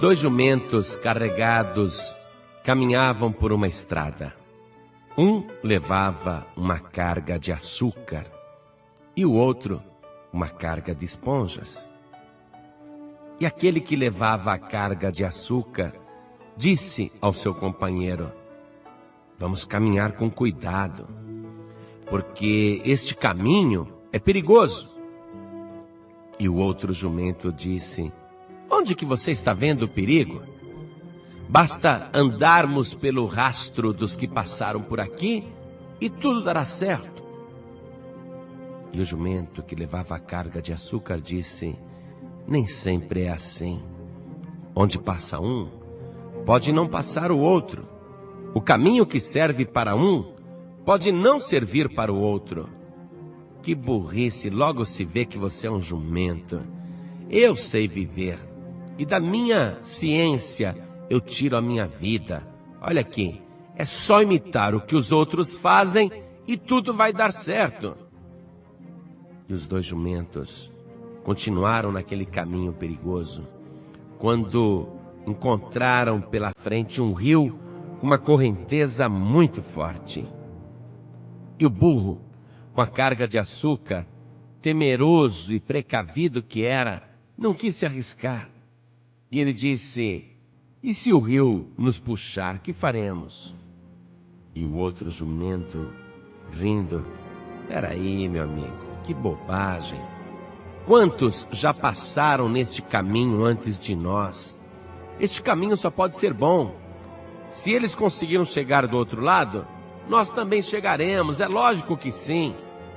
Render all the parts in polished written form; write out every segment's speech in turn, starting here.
Dois jumentos carregados caminhavam por uma estrada. Um levava uma carga de açúcar e o outro uma carga de esponjas. E aquele que levava a carga de açúcar disse ao seu companheiro: vamos caminhar com cuidado, porque este caminho é perigoso. E o outro jumento disse: onde que você está vendo o perigo? Basta andarmos pelo rastro dos que passaram por aqui e tudo dará certo. E o jumento que levava a carga de açúcar disse: nem sempre é assim. Onde passa um, pode não passar o outro. O caminho que serve para um, pode não servir para o outro. Que burrice, logo se vê que você é um jumento. Eu sei viver, e da minha ciência eu tiro a minha vida. Olha aqui, é só imitar o que os outros fazem e tudo vai dar certo. E os dois jumentos continuaram naquele caminho perigoso, quando encontraram pela frente um rio com uma correnteza muito forte. E o burro, com a carga de açúcar, temeroso e precavido que era, não quis se arriscar. E ele disse: e se o rio nos puxar, que faremos? E o outro jumento, rindo: peraí, meu amigo, que bobagem. Quantos já passaram neste caminho antes de nós? Este caminho só pode ser bom. Se eles conseguiram chegar do outro lado, nós também chegaremos, é lógico que sim.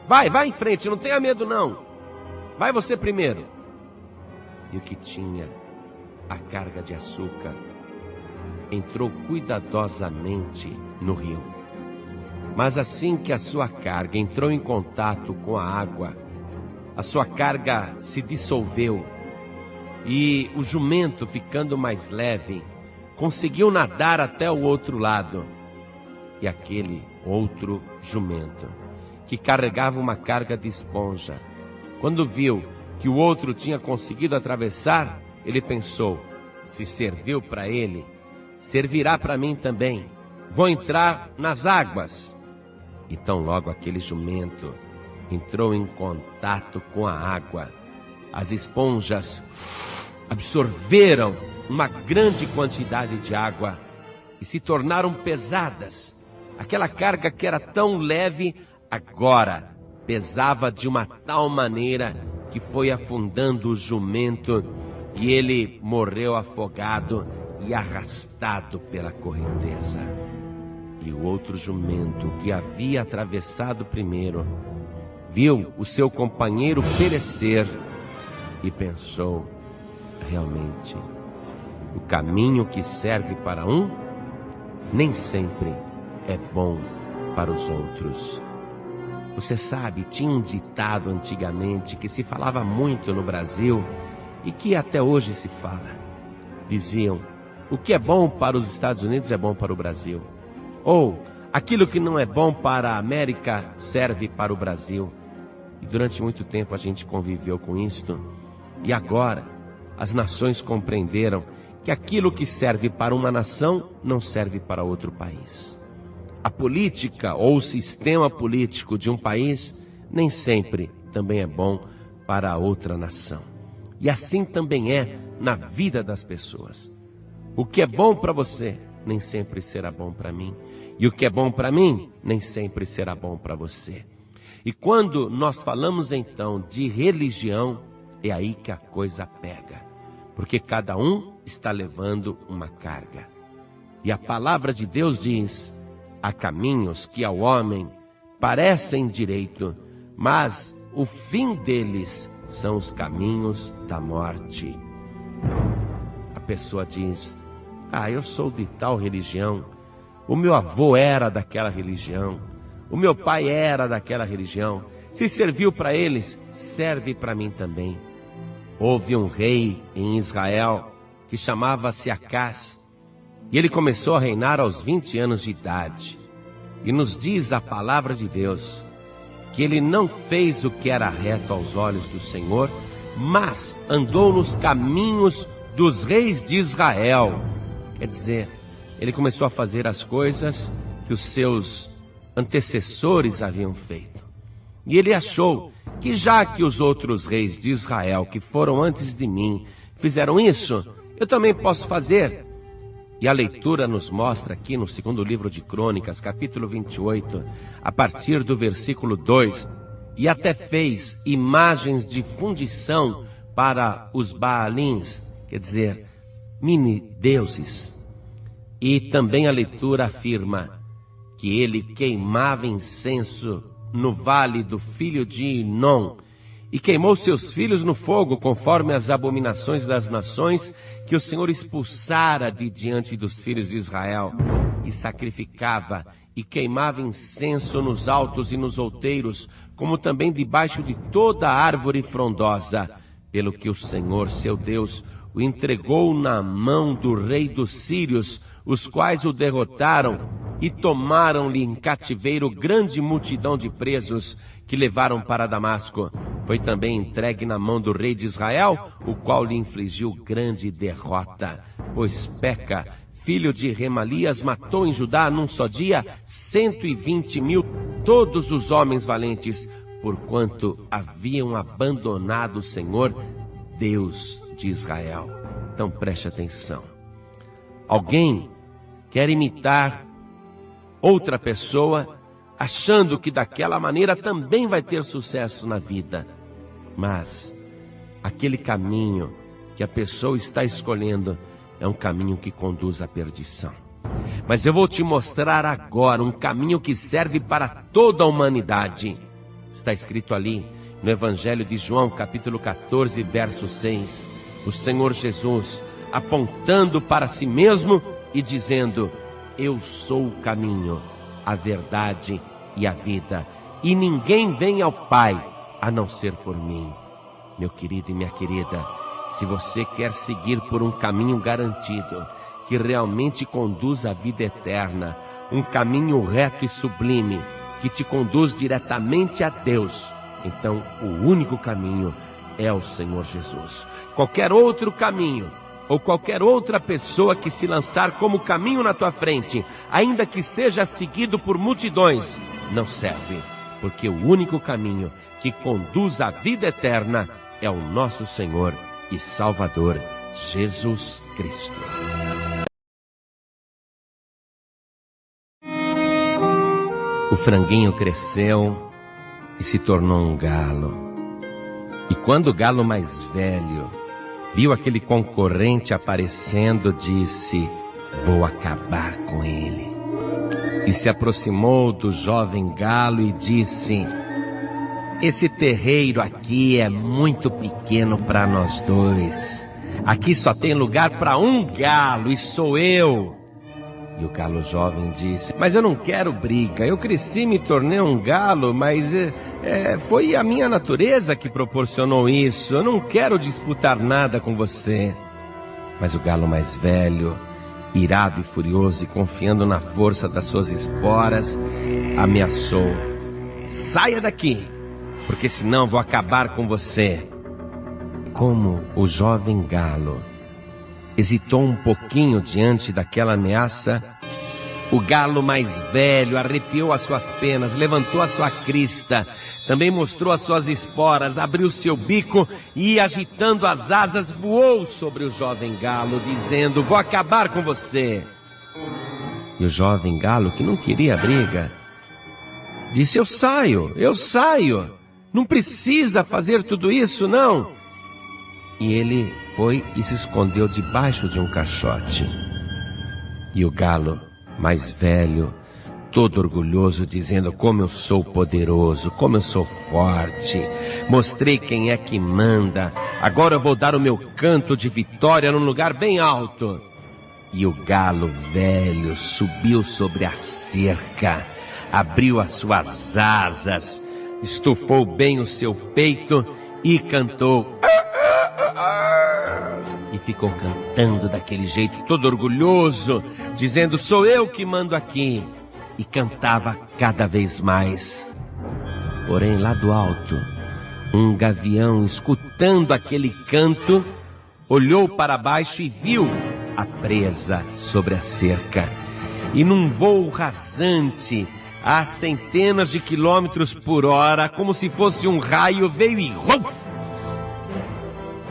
Vai em frente, não tenha medo não. Vai você primeiro. E o que tinha a carga de açúcar entrou cuidadosamente no rio. Mas assim que a sua carga entrou em contato com a água, a sua carga se dissolveu e o jumento, ficando mais leve, conseguiu nadar até o outro lado. E aquele outro jumento, que carregava uma carga de esponja, quando viu que o outro tinha conseguido atravessar, ele pensou: se serviu para ele, servirá para mim também. Vou entrar nas águas. Então logo aquele jumento entrou em contato com a água. As esponjas absorveram uma grande quantidade de água e se tornaram pesadas. Aquela carga que era tão leve, agora pesava de uma tal maneira que foi afundando o jumento e ele morreu afogado e arrastado pela correnteza. E o outro jumento, que havia atravessado primeiro, viu o seu companheiro perecer e pensou: realmente, o caminho que serve para um nem sempre é bom para os outros. Você sabe, tinha um ditado antigamente que se falava muito no Brasil e que até hoje se fala. Diziam: o que é bom para os Estados Unidos é bom para o Brasil. Ou, aquilo que não é bom para a América serve para o Brasil. E durante muito tempo a gente conviveu com isto. E agora, as nações compreenderam que aquilo que serve para uma nação não serve para outro país. A política ou o sistema político de um país nem sempre também é bom para a outra nação. E assim também é na vida das pessoas. O que é bom para você nem sempre será bom para mim. E o que é bom para mim nem sempre será bom para você. E quando nós falamos então de religião, é aí que a coisa pega. Porque cada um está levando uma carga. E a palavra de Deus diz: há caminhos que ao homem parecem direito, mas o fim deles são os caminhos da morte. A pessoa diz: eu sou de tal religião, o meu avô era daquela religião, o meu pai era daquela religião, se serviu para eles, serve para mim também. Houve um rei em Israel que chamava-se Acás, e ele começou a reinar aos 20 anos de idade. E nos diz a palavra de Deus que ele não fez o que era reto aos olhos do Senhor, mas andou nos caminhos dos reis de Israel. Quer dizer, ele começou a fazer as coisas que os seus antecessores haviam feito. E ele achou que já que os outros reis de Israel que foram antes de mim fizeram isso, eu também posso fazer. E a leitura nos mostra aqui no segundo livro de Crônicas, capítulo 28, a partir do versículo 2, e até fez imagens de fundição para os Baalins, quer dizer, mini deuses. E também a leitura afirma que ele queimava incenso no vale do filho de Inom, e queimou seus filhos no fogo, conforme as abominações das nações que o Senhor expulsara de diante dos filhos de Israel, e sacrificava e queimava incenso nos altos e nos outeiros, como também debaixo de toda árvore frondosa, pelo que o Senhor, seu Deus, o entregou na mão do rei dos sírios, os quais o derrotaram e tomaram-lhe em cativeiro grande multidão de presos, que levaram para Damasco. Foi também entregue na mão do rei de Israel, o qual lhe infligiu grande derrota. Pois Peca, filho de Remalias, matou em Judá num só dia 120.000, todos os homens valentes, porquanto haviam abandonado o Senhor, Deus de Israel. Então preste atenção. Alguém quer imitar outra pessoa, achando que daquela maneira também vai ter sucesso na vida. Mas aquele caminho que a pessoa está escolhendo é um caminho que conduz à perdição. Mas eu vou te mostrar agora um caminho que serve para toda a humanidade. Está escrito ali no Evangelho de João, capítulo 14, verso 6. O Senhor Jesus apontando para si mesmo e dizendo: eu sou o caminho, a verdade e a vida, e ninguém vem ao Pai a não ser por mim. Meu querido e minha querida, se você quer seguir por um caminho garantido, que realmente conduz à vida eterna, um caminho reto e sublime, que te conduz diretamente a Deus, então o único caminho é o Senhor Jesus. Qualquer outro caminho, ou qualquer outra pessoa que se lançar como caminho na tua frente, ainda que seja seguido por multidões, não serve, porque o único caminho que conduz à vida eterna é o nosso Senhor e Salvador, Jesus Cristo. O franguinho cresceu e se tornou um galo. E quando o galo mais velho viu aquele concorrente aparecendo, disse: vou acabar com ele. E se aproximou do jovem galo e disse: esse terreiro aqui é muito pequeno para nós dois. Aqui só tem lugar para um galo e sou eu. E o galo jovem disse: mas eu não quero briga, eu cresci e me tornei um galo, mas foi a minha natureza que proporcionou isso, eu não quero disputar nada com você. Mas o galo mais velho, irado e furioso e confiando na força das suas esporas, ameaçou: saia daqui, porque senão vou acabar com você. Como o jovem galo hesitou um pouquinho diante daquela ameaça, o galo mais velho arrepiou as suas penas, levantou a sua crista, também mostrou as suas esporas, abriu seu bico e, agitando as asas, voou sobre o jovem galo, dizendo: vou acabar com você. E o jovem galo, que não queria briga, disse: eu saio, não precisa fazer tudo isso, não. E ele foi e se escondeu debaixo de um caixote. E o galo mais velho, todo orgulhoso, dizendo: como eu sou poderoso, como eu sou forte, mostrei quem é que manda, agora eu vou dar o meu canto de vitória num lugar bem alto. E o galo velho subiu sobre a cerca, abriu as suas asas, estufou bem o seu peito e cantou. E ficou cantando daquele jeito, todo orgulhoso, dizendo: sou eu que mando aqui. E cantava cada vez mais. Porém, lá do alto, um gavião, escutando aquele canto, olhou para baixo e viu a presa sobre a cerca. E num voo rasante, a centenas de quilômetros por hora, como se fosse um raio, veio e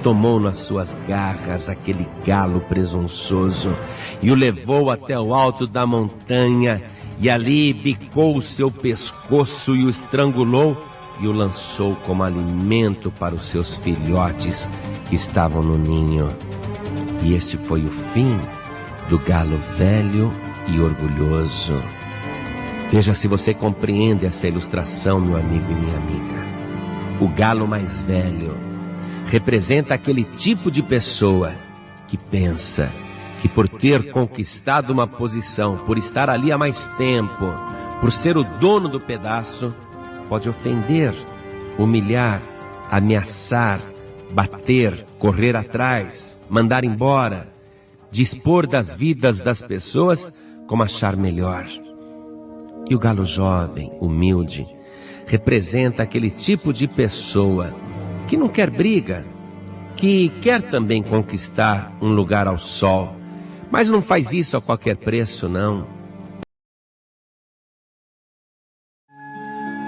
tomou nas suas garras aquele galo presunçoso e o levou até o alto da montanha, e ali bicou o seu pescoço e o estrangulou e o lançou como alimento para os seus filhotes que estavam no ninho. E este foi o fim do galo velho e orgulhoso. Veja se você compreende essa ilustração, meu amigo e minha amiga. O galo mais velho representa aquele tipo de pessoa que pensa que por ter conquistado uma posição, por estar ali há mais tempo, por ser o dono do pedaço, pode ofender, humilhar, ameaçar, bater, correr atrás, mandar embora, dispor das vidas das pessoas como achar melhor. E o galo jovem, humilde, representa aquele tipo de pessoa que não quer briga, que quer também conquistar um lugar ao sol, mas não faz isso a qualquer preço, não.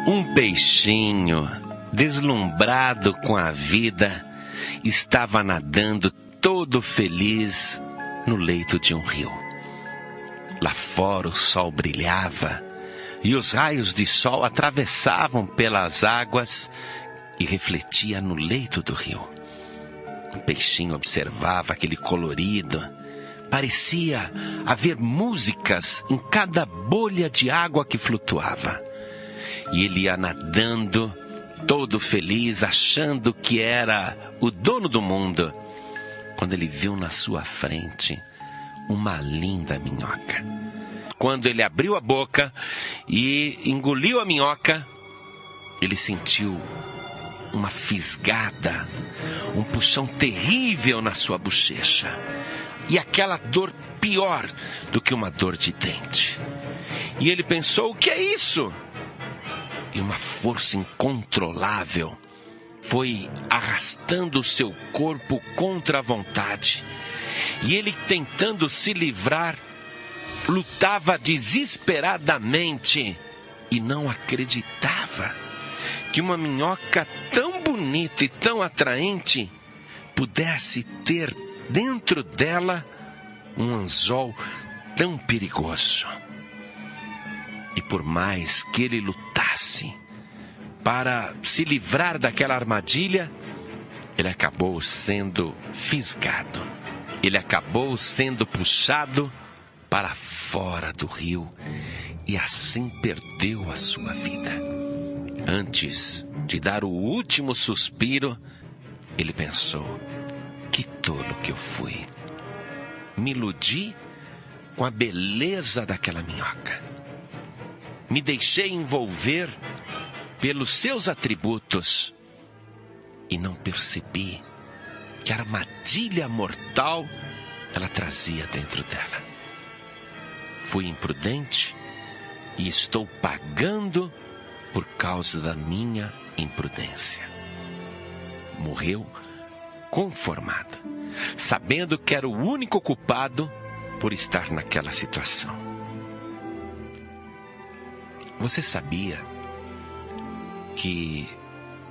Um peixinho, deslumbrado com a vida, estava nadando todo feliz no leito de um rio. Lá fora o sol brilhava e os raios de sol atravessavam pelas águas e refletia no leito do rio. O peixinho observava aquele colorido. Parecia haver músicas em cada bolha de água que flutuava. E ele ia nadando, todo feliz, achando que era o dono do mundo, quando ele viu na sua frente uma linda minhoca. Quando ele abriu a boca e engoliu a minhoca, ele sentiu uma fisgada, um puxão terrível na sua bochecha. E aquela dor pior do que uma dor de dente. E ele pensou: o que é isso? E uma força incontrolável foi arrastando o seu corpo contra a vontade. E ele, tentando se livrar, lutava desesperadamente e não acreditava que uma minhoca tão bonita e tão atraente pudesse ter dentro dela um anzol tão perigoso. E por mais que ele lutasse para se livrar daquela armadilha, ele acabou sendo fisgado. Ele acabou sendo puxado para fora do rio e assim perdeu a sua vida. Antes de dar o último suspiro, ele pensou: que tolo que eu fui. Me iludi com a beleza daquela minhoca. Me deixei envolver pelos seus atributos e não percebi que a armadilha mortal ela trazia dentro dela. Fui imprudente e estou pagando por causa da minha imprudência. Morreu conformado, sabendo que era o único culpado por estar naquela situação. Você sabia que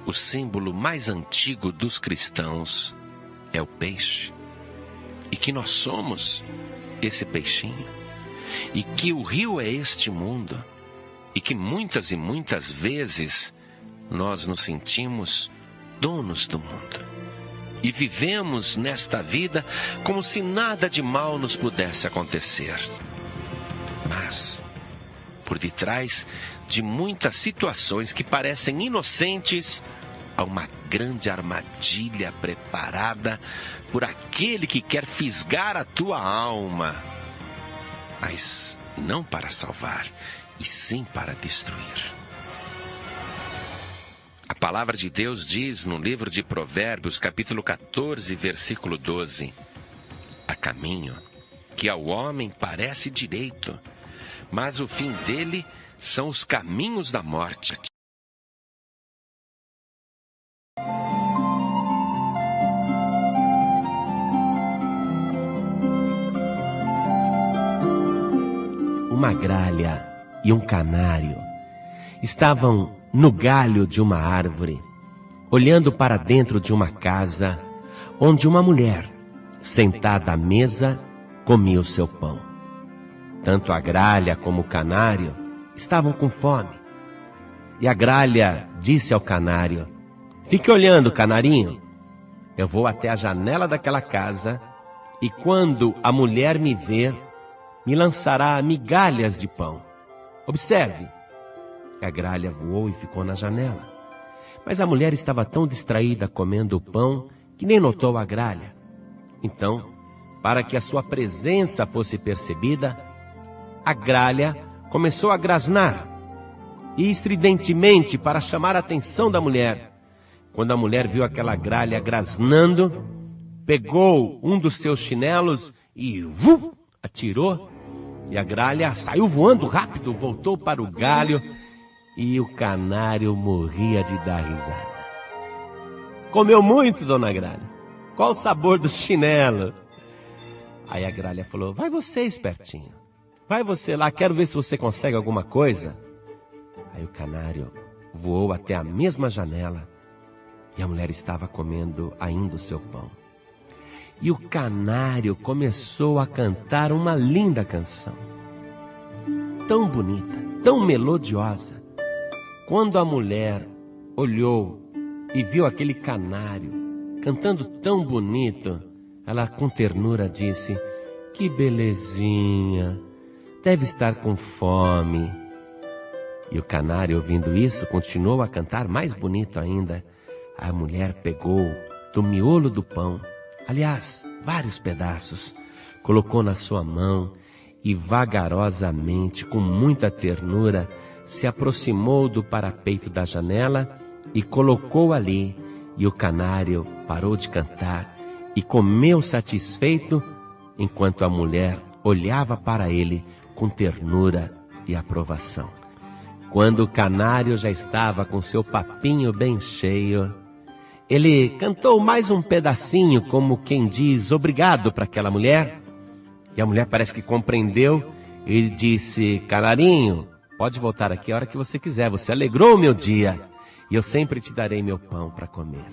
o símbolo mais antigo dos cristãos é o peixe? E que nós somos esse peixinho? E que o rio é este mundo? E que muitas e muitas vezes nós nos sentimos donos do mundo. E vivemos nesta vida como se nada de mal nos pudesse acontecer. Mas, por detrás de muitas situações que parecem inocentes, há uma grande armadilha preparada por aquele que quer fisgar a tua alma. Mas não para salvar, e sim para destruir. A palavra de Deus diz no livro de Provérbios, capítulo 14, versículo 12: há caminho que ao homem parece direito, mas o fim dele são os caminhos da morte. uma gralha e um canário estavam no galho de uma árvore, olhando para dentro de uma casa, onde uma mulher, sentada à mesa, comia o seu pão. Tanto a gralha como o canário estavam com fome. E a gralha disse ao canário: fique olhando, canarinho. Eu vou até a janela daquela casa e quando a mulher me ver, me lançará migalhas de pão. Observe. A gralha voou e ficou na janela. Mas a mulher estava tão distraída comendo o pão que nem notou a gralha. Então, para que a sua presença fosse percebida, a gralha começou a grasnar, e estridentemente para chamar a atenção da mulher. Quando a mulher viu aquela gralha grasnando, pegou um dos seus chinelos e atirou, e a gralha saiu voando rápido, voltou para o galho, e o canário morria de dar risada. Comeu muito, dona Gralha. Qual o sabor do chinelo? Aí a gralha falou: vai você, espertinho. Vai você lá, quero ver se você consegue alguma coisa. Aí o canário voou até a mesma janela e a mulher estava comendo ainda o seu pão. E o canário começou a cantar uma linda canção, tão bonita, tão melodiosa. Quando a mulher olhou e viu aquele canário cantando tão bonito, ela com ternura disse: que belezinha, deve estar com fome. E o canário, ouvindo isso, continuou a cantar mais bonito ainda. A mulher pegou do miolo do pão, aliás, vários pedaços, colocou na sua mão e vagarosamente, com muita ternura, se aproximou do parapeito da janela e colocou ali. E o canário parou de cantar e comeu satisfeito, enquanto a mulher olhava para ele com ternura e aprovação. Quando o canário já estava com seu papinho bem cheio, ele cantou mais um pedacinho, como quem diz obrigado para aquela mulher. E a mulher parece que compreendeu e disse: canarinho, pode voltar aqui a hora que você quiser, você alegrou o meu dia e eu sempre te darei meu pão para comer.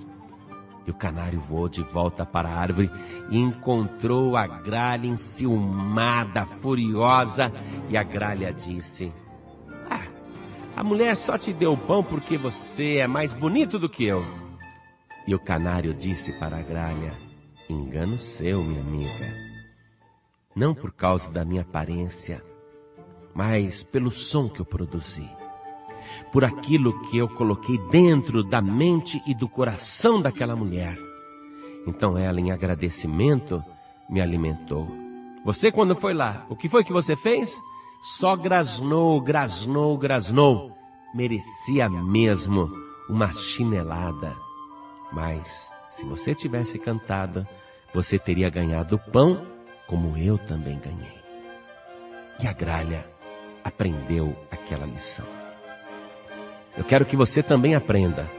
E o canário voou de volta para a árvore e encontrou a gralha enciumada, furiosa. E a gralha disse: a mulher só te deu o pão porque você é mais bonito do que eu. E o canário disse para a gralha: engano seu, minha amiga. Não por causa da minha aparência, mas pelo som que eu produzi, por aquilo que eu coloquei dentro da mente e do coração daquela mulher. Então ela, em agradecimento, me alimentou. Você, quando foi lá, o que foi que você fez? Só grasnou, grasnou, grasnou. Merecia mesmo uma chinelada. Mas, se você tivesse cantado, você teria ganhado o pão, como eu também ganhei. E a gralha aprendeu aquela lição. Eu quero que você também aprenda.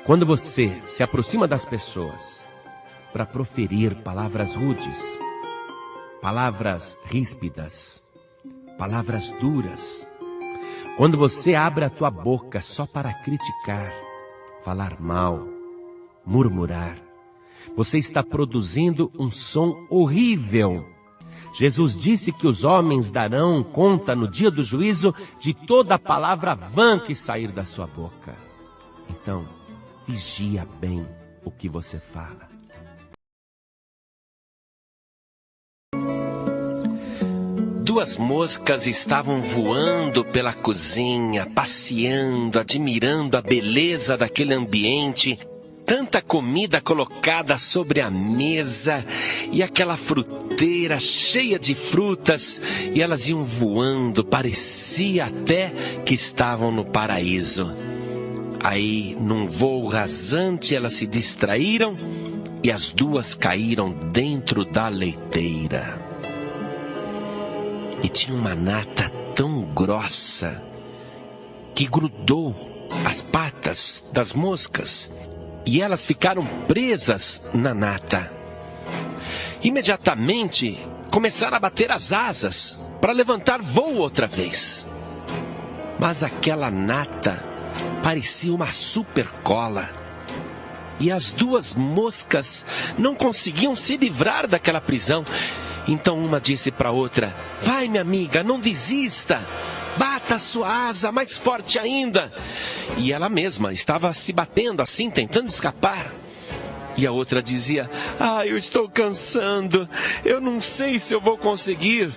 Quando você se aproxima das pessoas para proferir palavras rudes, palavras ríspidas, palavras duras, quando você abre a tua boca só para criticar, falar mal, murmurar, você está produzindo um som horrível. Jesus disse que os homens darão conta no dia do juízo de toda a palavra vã que sair da sua boca. Então, vigia bem o que você fala. Duas moscas estavam voando pela cozinha, passeando, admirando a beleza daquele ambiente. Tanta comida colocada sobre a mesa e aquela fruteira cheia de frutas, e elas iam voando, parecia até que estavam no paraíso. Aí, num voo rasante, elas se distraíram e as duas caíram dentro da leiteira. E tinha uma nata tão grossa que grudou as patas das moscas e elas ficaram presas na nata. Imediatamente começaram a bater as asas para levantar voo outra vez. Mas aquela nata parecia uma super cola. E as duas moscas não conseguiam se livrar daquela prisão. Então uma disse para a outra: vai, minha amiga, não desista. Bata a sua asa mais forte ainda. E ela mesma estava se batendo assim, tentando escapar. E a outra dizia: eu estou cansando, eu não sei se eu vou conseguir.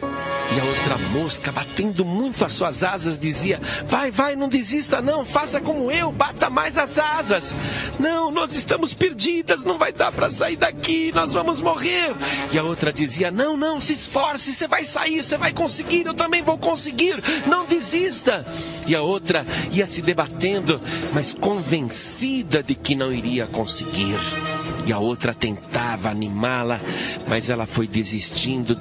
E a outra mosca, batendo muito as suas asas, dizia: vai, não desista não, faça como eu, bata mais as asas. Não, nós estamos perdidas, não vai dar para sair daqui, nós vamos morrer. E a outra dizia: não, se esforce, você vai sair, você vai conseguir, eu também vou conseguir, não desista. E a outra ia se debatendo, mas convencida de que não iria conseguir. E a outra tentava animá-la, mas ela foi desistindo,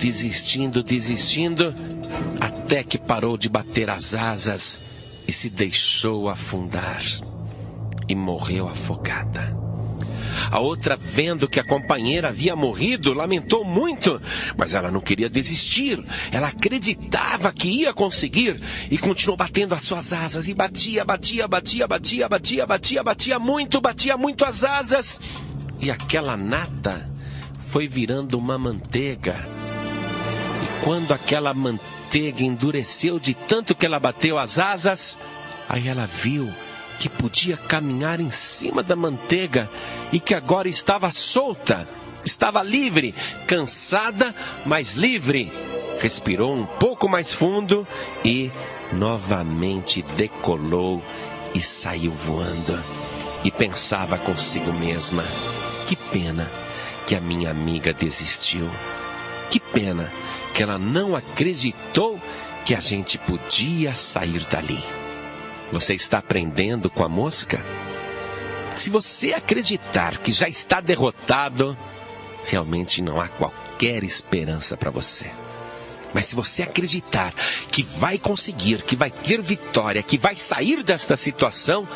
até que parou de bater as asas e se deixou afundar e morreu afogada. A outra, vendo que a companheira havia morrido, lamentou muito, mas ela não queria desistir. Ela acreditava que ia conseguir e continuou batendo as suas asas e batia muito as asas. E aquela nata foi virando uma manteiga. E quando aquela manteiga endureceu de tanto que ela bateu as asas, aí ela viu que podia caminhar em cima da manteiga e que agora estava solta, estava livre, cansada, mas livre. Respirou um pouco mais fundo e novamente decolou e saiu voando. E pensava consigo mesma: que pena que a minha amiga desistiu. Que pena que ela não acreditou que a gente podia sair dali. Você está aprendendo com a mosca? Se você acreditar que já está derrotado, realmente não há qualquer esperança para você. Mas se você acreditar que vai conseguir, que vai ter vitória, que vai sair desta situação,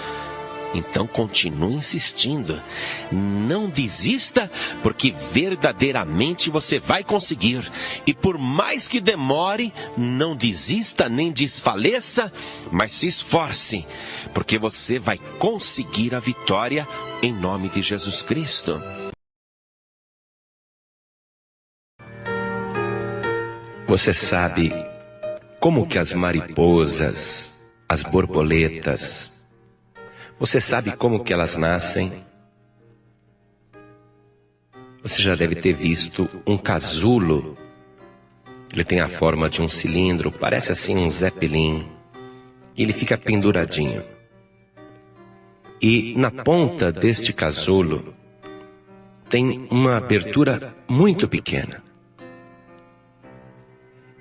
então continue insistindo. Não desista, porque verdadeiramente você vai conseguir. E por mais que demore, não desista nem desfaleça, mas se esforce, porque você vai conseguir a vitória em nome de Jesus Cristo. Você sabe como que as mariposas, as borboletas, você sabe como que elas nascem? Você já deve ter visto um casulo. Ele tem a forma de um cilindro, parece assim um zeppelin. Ele fica penduradinho. E na ponta deste casulo tem uma abertura muito pequena.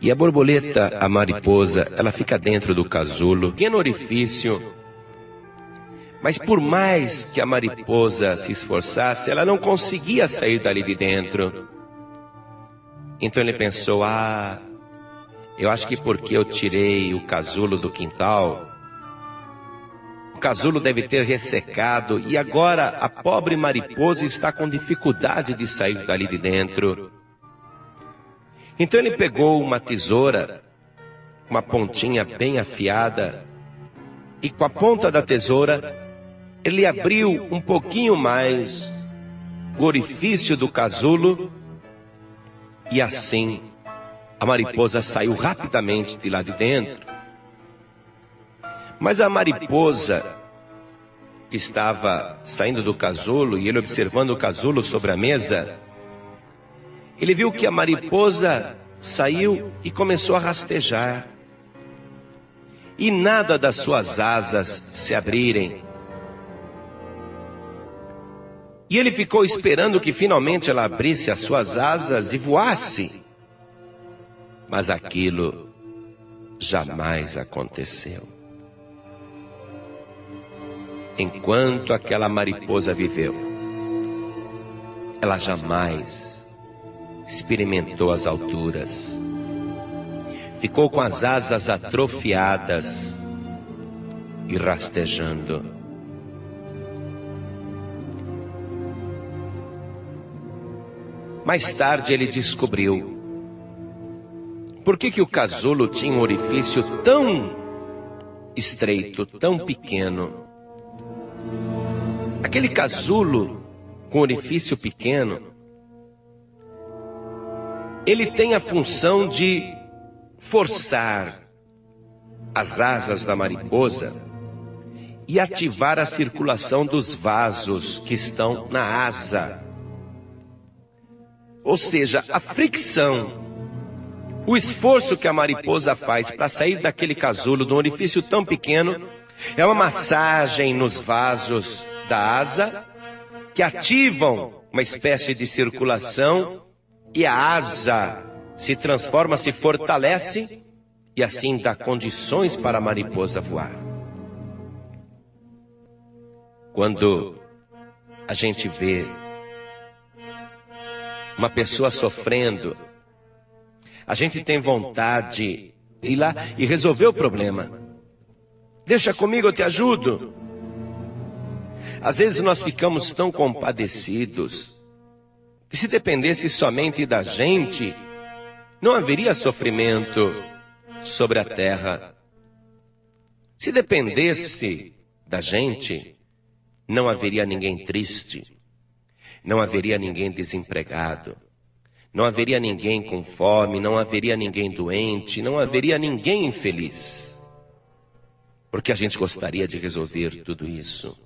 E a borboleta, a mariposa, ela fica dentro do casulo, pequeno orifício. Mas por mais que a mariposa se esforçasse, ela não conseguia sair dali de dentro. Então ele pensou: eu acho que porque eu tirei o casulo do quintal, o casulo deve ter ressecado e agora a pobre mariposa está com dificuldade de sair dali de dentro. Então ele pegou uma tesoura, uma pontinha bem afiada, e com a ponta da tesoura ele abriu um pouquinho mais o orifício do casulo e assim a mariposa saiu rapidamente de lá de dentro. Mas a mariposa que estava saindo do casulo e ele observando o casulo sobre a mesa, ele viu que a mariposa saiu e começou a rastejar. E nada das suas asas se abrirem. E ele ficou esperando que finalmente ela abrisse as suas asas e voasse. Mas aquilo jamais aconteceu. Enquanto aquela mariposa viveu, ela jamais experimentou as alturas. Ficou com as asas atrofiadas e rastejando. Mais tarde ele descobriu por que o casulo tinha um orifício tão estreito, tão pequeno? Aquele casulo com orifício pequeno, ele tem a função de forçar as asas da mariposa e ativar a circulação dos vasos que estão na asa. Ou seja, a fricção, o esforço que a mariposa faz para sair daquele casulo, de um orifício tão pequeno, é uma massagem nos vasos da asa que ativam uma espécie de circulação e a asa se transforma, se fortalece e assim dá condições para a mariposa voar. Quando a gente vê uma pessoa sofrendo, a gente tem vontade de ir lá e resolver o problema. Deixa comigo, eu te ajudo. Às vezes nós ficamos tão compadecidos que se dependesse somente da gente, não haveria sofrimento sobre a terra. Se dependesse da gente, não haveria ninguém triste, não haveria ninguém desempregado, não haveria ninguém com fome, não haveria ninguém doente, não haveria ninguém infeliz. Porque a gente gostaria de resolver tudo isso.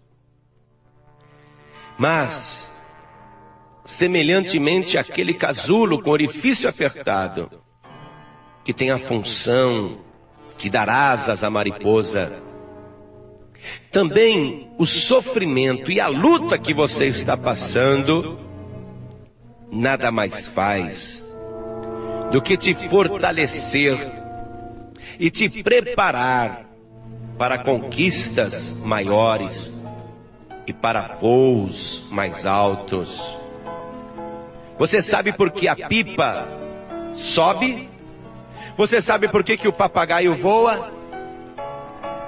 Mas, semelhantemente àquele casulo com orifício apertado, que tem a função de dar asas à mariposa, também o sofrimento e a luta que você está passando nada mais faz do que te fortalecer e te preparar para conquistas maiores e para voos mais altos. Você sabe por que a pipa sobe? Você sabe por que o papagaio voa?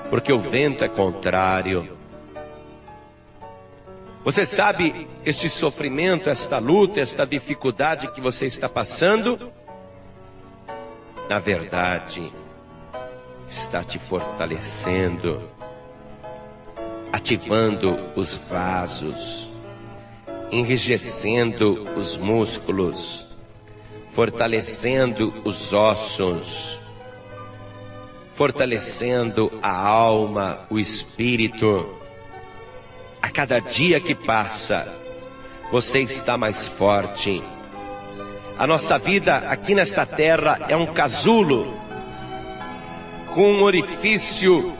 Porque o vento é contrário. Você sabe este sofrimento, esta luta, esta dificuldade que você está passando? Na verdade, está te fortalecendo, ativando os vasos, enrijecendo os músculos, fortalecendo os ossos, fortalecendo a alma, o espírito. A cada dia que passa, você está mais forte. A nossa vida aqui nesta terra é um casulo com um orifício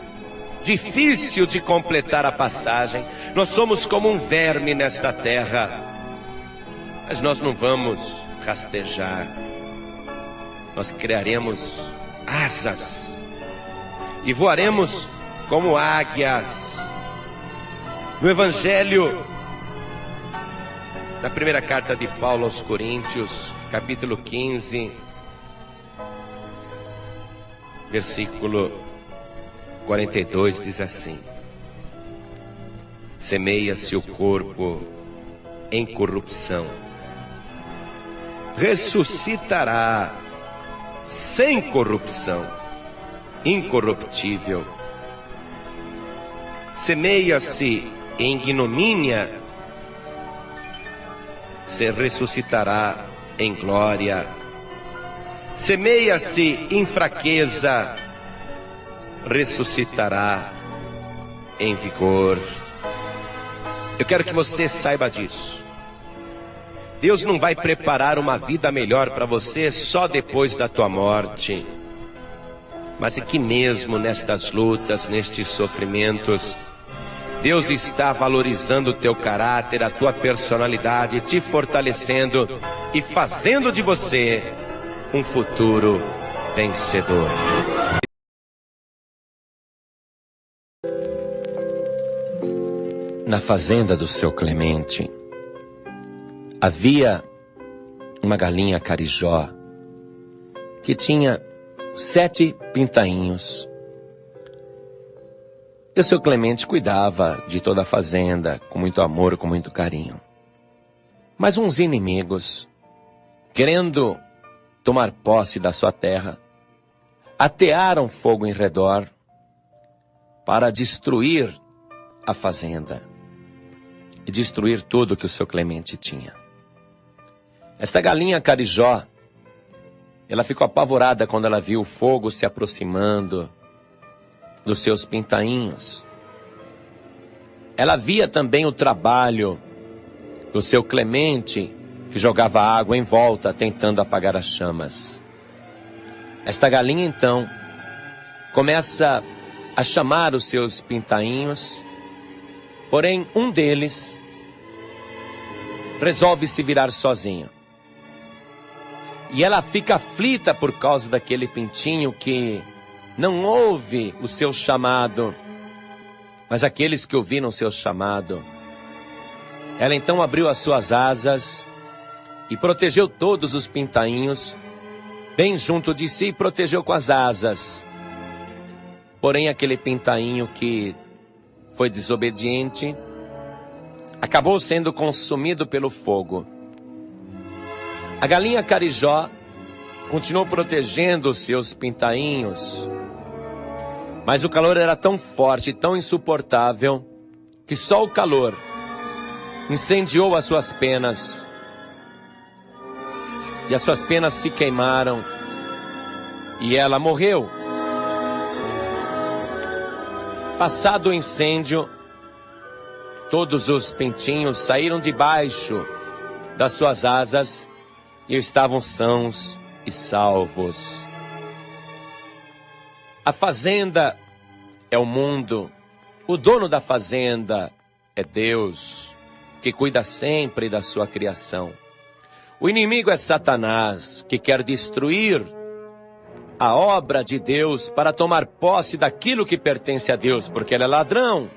difícil de completar a passagem. Nós somos como um verme nesta terra, mas nós não vamos rastejar. Nós criaremos asas e voaremos como águias. No Evangelho, na primeira carta de Paulo aos Coríntios, capítulo 15, versículo 42, diz assim: semeia-se o corpo em corrupção, ressuscitará sem corrupção, incorruptível. Semeia-se em ignomínia, se ressuscitará em glória. Semeia-se em fraqueza, ressuscitará em vigor. Eu quero que você saiba disso. Deus não vai preparar uma vida melhor para você só depois da tua morte, mas aqui mesmo nestas lutas, nestes sofrimentos, Deus está valorizando o teu caráter, a tua personalidade, te fortalecendo e fazendo de você um futuro vencedor. Na fazenda do seu Clemente, havia uma galinha carijó que tinha 7 pintainhos. E o seu Clemente cuidava de toda a fazenda com muito amor, com muito carinho. Mas uns inimigos, querendo tomar posse da sua terra, atearam fogo em redor para destruir a fazenda e destruir tudo que o seu Clemente tinha. Esta galinha carijó, ela ficou apavorada quando ela viu o fogo se aproximando dos seus pintainhos. Ela via também o trabalho do seu Clemente, que jogava água em volta, tentando apagar as chamas. Esta galinha, então, começa a chamar os seus pintainhos, porém, um deles resolve se virar sozinho. E ela fica aflita por causa daquele pintinho que não ouve o seu chamado, mas aqueles que ouviram o seu chamado. Ela então abriu as suas asas e protegeu todos os pintainhos, bem junto de si, protegeu com as asas. Porém, aquele pintainho que foi desobediente acabou sendo consumido pelo fogo. A galinha carijó continuou protegendo os seus pintainhos, mas o calor era tão forte, tão insuportável, que só o calor incendiou as suas penas. E as suas penas se queimaram e ela morreu. Passado o incêndio, todos os pintinhos saíram debaixo das suas asas e estavam sãos e salvos. A fazenda é o mundo, o dono da fazenda é Deus, que cuida sempre da sua criação. O inimigo é Satanás, que quer destruir a obra de Deus para tomar posse daquilo que pertence a Deus, porque ele é ladrão,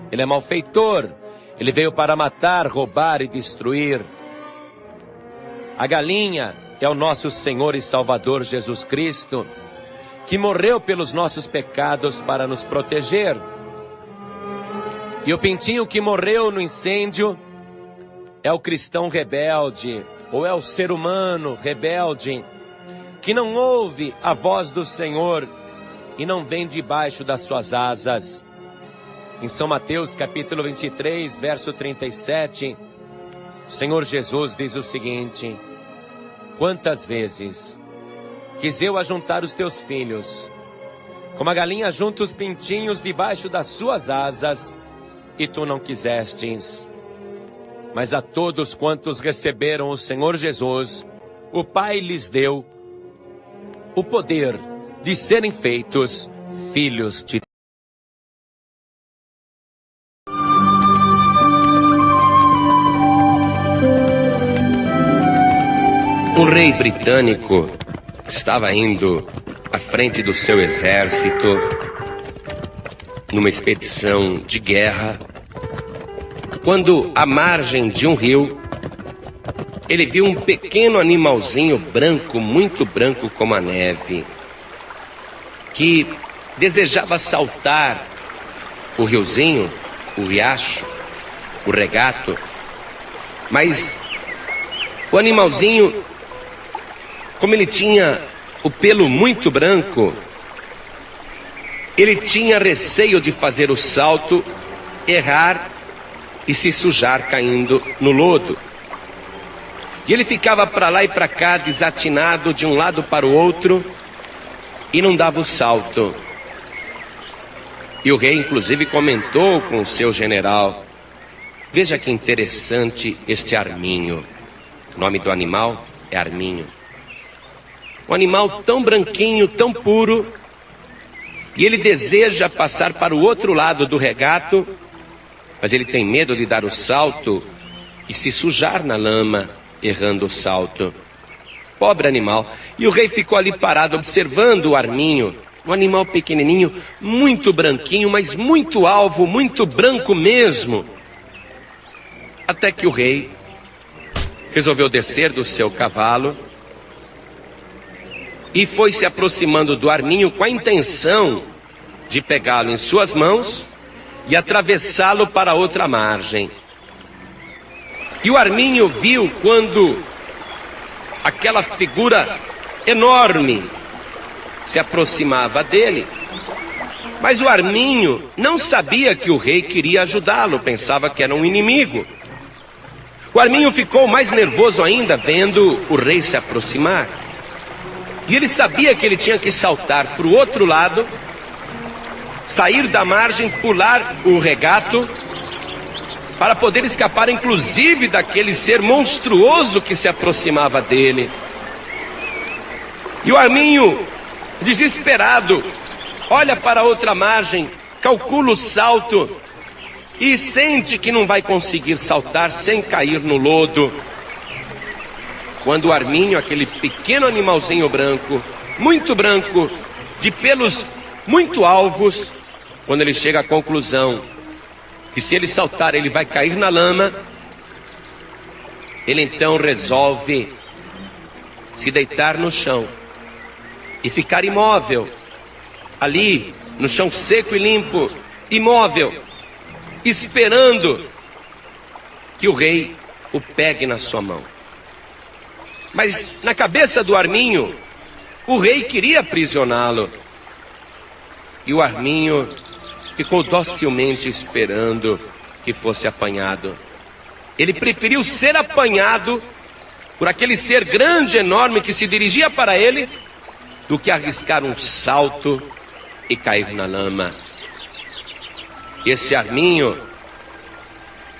ele é malfeitor, ele veio para matar, roubar e destruir. A galinha é o nosso Senhor e Salvador Jesus Cristo, que morreu pelos nossos pecados para nos proteger. E o pintinho que morreu no incêndio é o cristão rebelde, ou é o ser humano rebelde, que não ouve a voz do Senhor e não vem debaixo das suas asas. Em São Mateus capítulo 23, verso 37, o Senhor Jesus diz o seguinte: quantas vezes quis eu ajuntar os teus filhos, como a galinha junta os pintinhos debaixo das suas asas, e tu não quisestes. Mas a todos quantos receberam o Senhor Jesus, o Pai lhes deu o poder de serem feitos filhos de Deus. Um rei britânico estava indo à frente do seu exército numa expedição de guerra, quando à margem de um rio ele viu um pequeno animalzinho branco, muito branco como a neve, que desejava saltar o riozinho, o riacho, o regato, mas o animalzinho, como ele tinha o pelo muito branco, ele tinha receio de fazer o salto, errar e se sujar caindo no lodo. E ele ficava para lá e para cá, desatinado de um lado para o outro, e não dava o salto. E o rei inclusive comentou com o seu general: veja que interessante este arminho. O nome do animal é arminho. Um animal tão branquinho, tão puro, e ele deseja passar para o outro lado do regato, mas ele tem medo de dar o salto e se sujar na lama, errando o salto. Pobre animal. E o rei ficou ali parado observando o arminho, um animal pequenininho, muito branquinho, mas muito alvo, muito branco mesmo. Até que o rei resolveu descer do seu cavalo e foi se aproximando do arminho com a intenção de pegá-lo em suas mãos e atravessá-lo para outra margem. E o arminho viu quando aquela figura enorme se aproximava dele. Mas o arminho não sabia que o rei queria ajudá-lo, pensava que era um inimigo. O arminho ficou mais nervoso ainda vendo o rei se aproximar. E ele sabia que ele tinha que saltar para o outro lado, sair da margem, pular o regato, para poder escapar inclusive daquele ser monstruoso que se aproximava dele. E o arminho, desesperado, olha para a outra margem, calcula o salto e sente que não vai conseguir saltar sem cair no lodo. Quando o arminho, aquele pequeno animalzinho branco, de pelos muito alvos, quando ele chega à conclusão que se ele saltar ele vai cair na lama, ele então resolve se deitar no chão e ficar imóvel, ali no chão seco e limpo, imóvel, esperando que o rei o pegue na sua mão. Mas na cabeça do arminho, o rei queria aprisioná-lo. E o arminho ficou docilmente esperando que fosse apanhado. Ele preferiu ser apanhado por aquele ser grande, enorme, que se dirigia para ele, do que arriscar um salto e cair na lama. Este arminho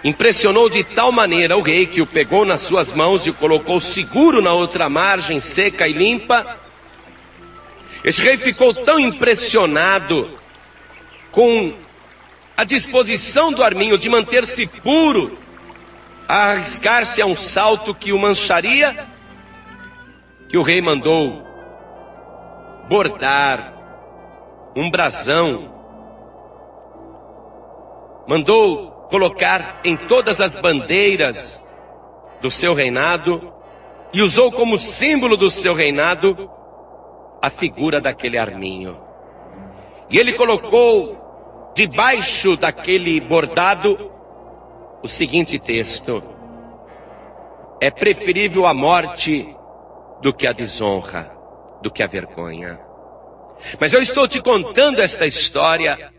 impressionou de tal maneira o rei que o pegou nas suas mãos e o colocou seguro na outra margem, seca e limpa. Este rei ficou tão impressionado com a disposição do arminho de manter-se puro, a arriscar-se a um salto que o mancharia, que o rei mandou bordar um brasão, mandou colocar em todas as bandeiras do seu reinado e usou como símbolo do seu reinado a figura daquele arminho. E ele colocou debaixo daquele bordado o seguinte texto: é preferível a morte do que a desonra, do que a vergonha. Mas eu estou te contando esta história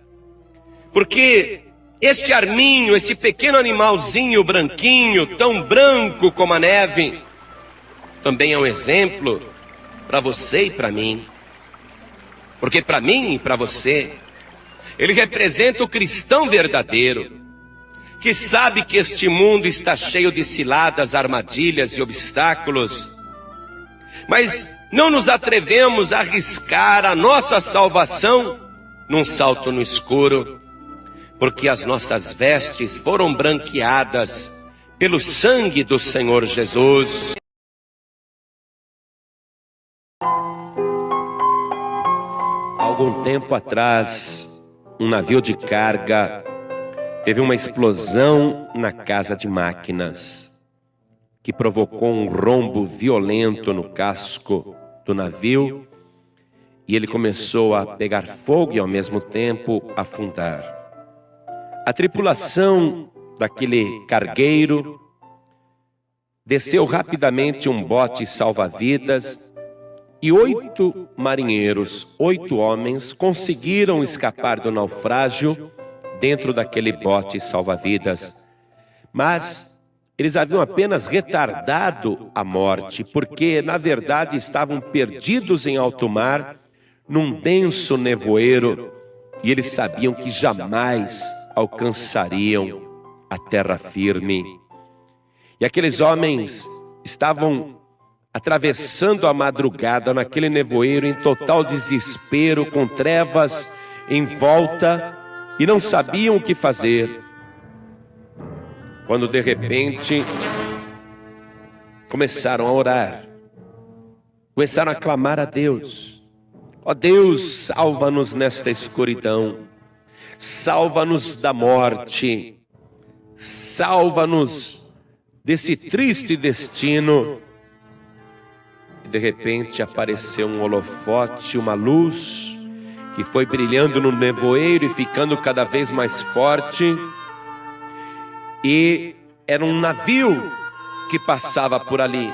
porque este arminho, este pequeno animalzinho branquinho, tão branco como a neve, também é um exemplo para você e para mim. Porque para mim e para você, ele representa o cristão verdadeiro, que sabe que este mundo está cheio de ciladas, armadilhas e obstáculos, mas não nos atrevemos a arriscar a nossa salvação num salto no escuro, porque as nossas vestes foram branqueadas pelo sangue do Senhor Jesus. Algum tempo atrás, um navio de carga teve uma explosão na casa de máquinas, que provocou um rombo violento no casco do navio, e ele começou a pegar fogo e ao mesmo tempo afundar. A tripulação daquele cargueiro desceu rapidamente um bote salva-vidas e 8 marinheiros, 8 homens, conseguiram escapar do naufrágio dentro daquele bote salva-vidas. Mas eles haviam apenas retardado a morte, porque na verdade estavam perdidos em alto mar, num denso nevoeiro, e eles sabiam que jamais alcançariam a terra firme. E aqueles homens estavam atravessando a madrugada naquele nevoeiro em total desespero, com trevas em volta, e não sabiam o que fazer. Quando de repente começaram a orar, começaram a clamar a Deus: ó Deus, salva-nos nesta escuridão, salva-nos da morte, salva-nos desse triste destino. E de repente apareceu um holofote, uma luz que foi brilhando no nevoeiro e ficando cada vez mais forte. E era um navio que passava por ali.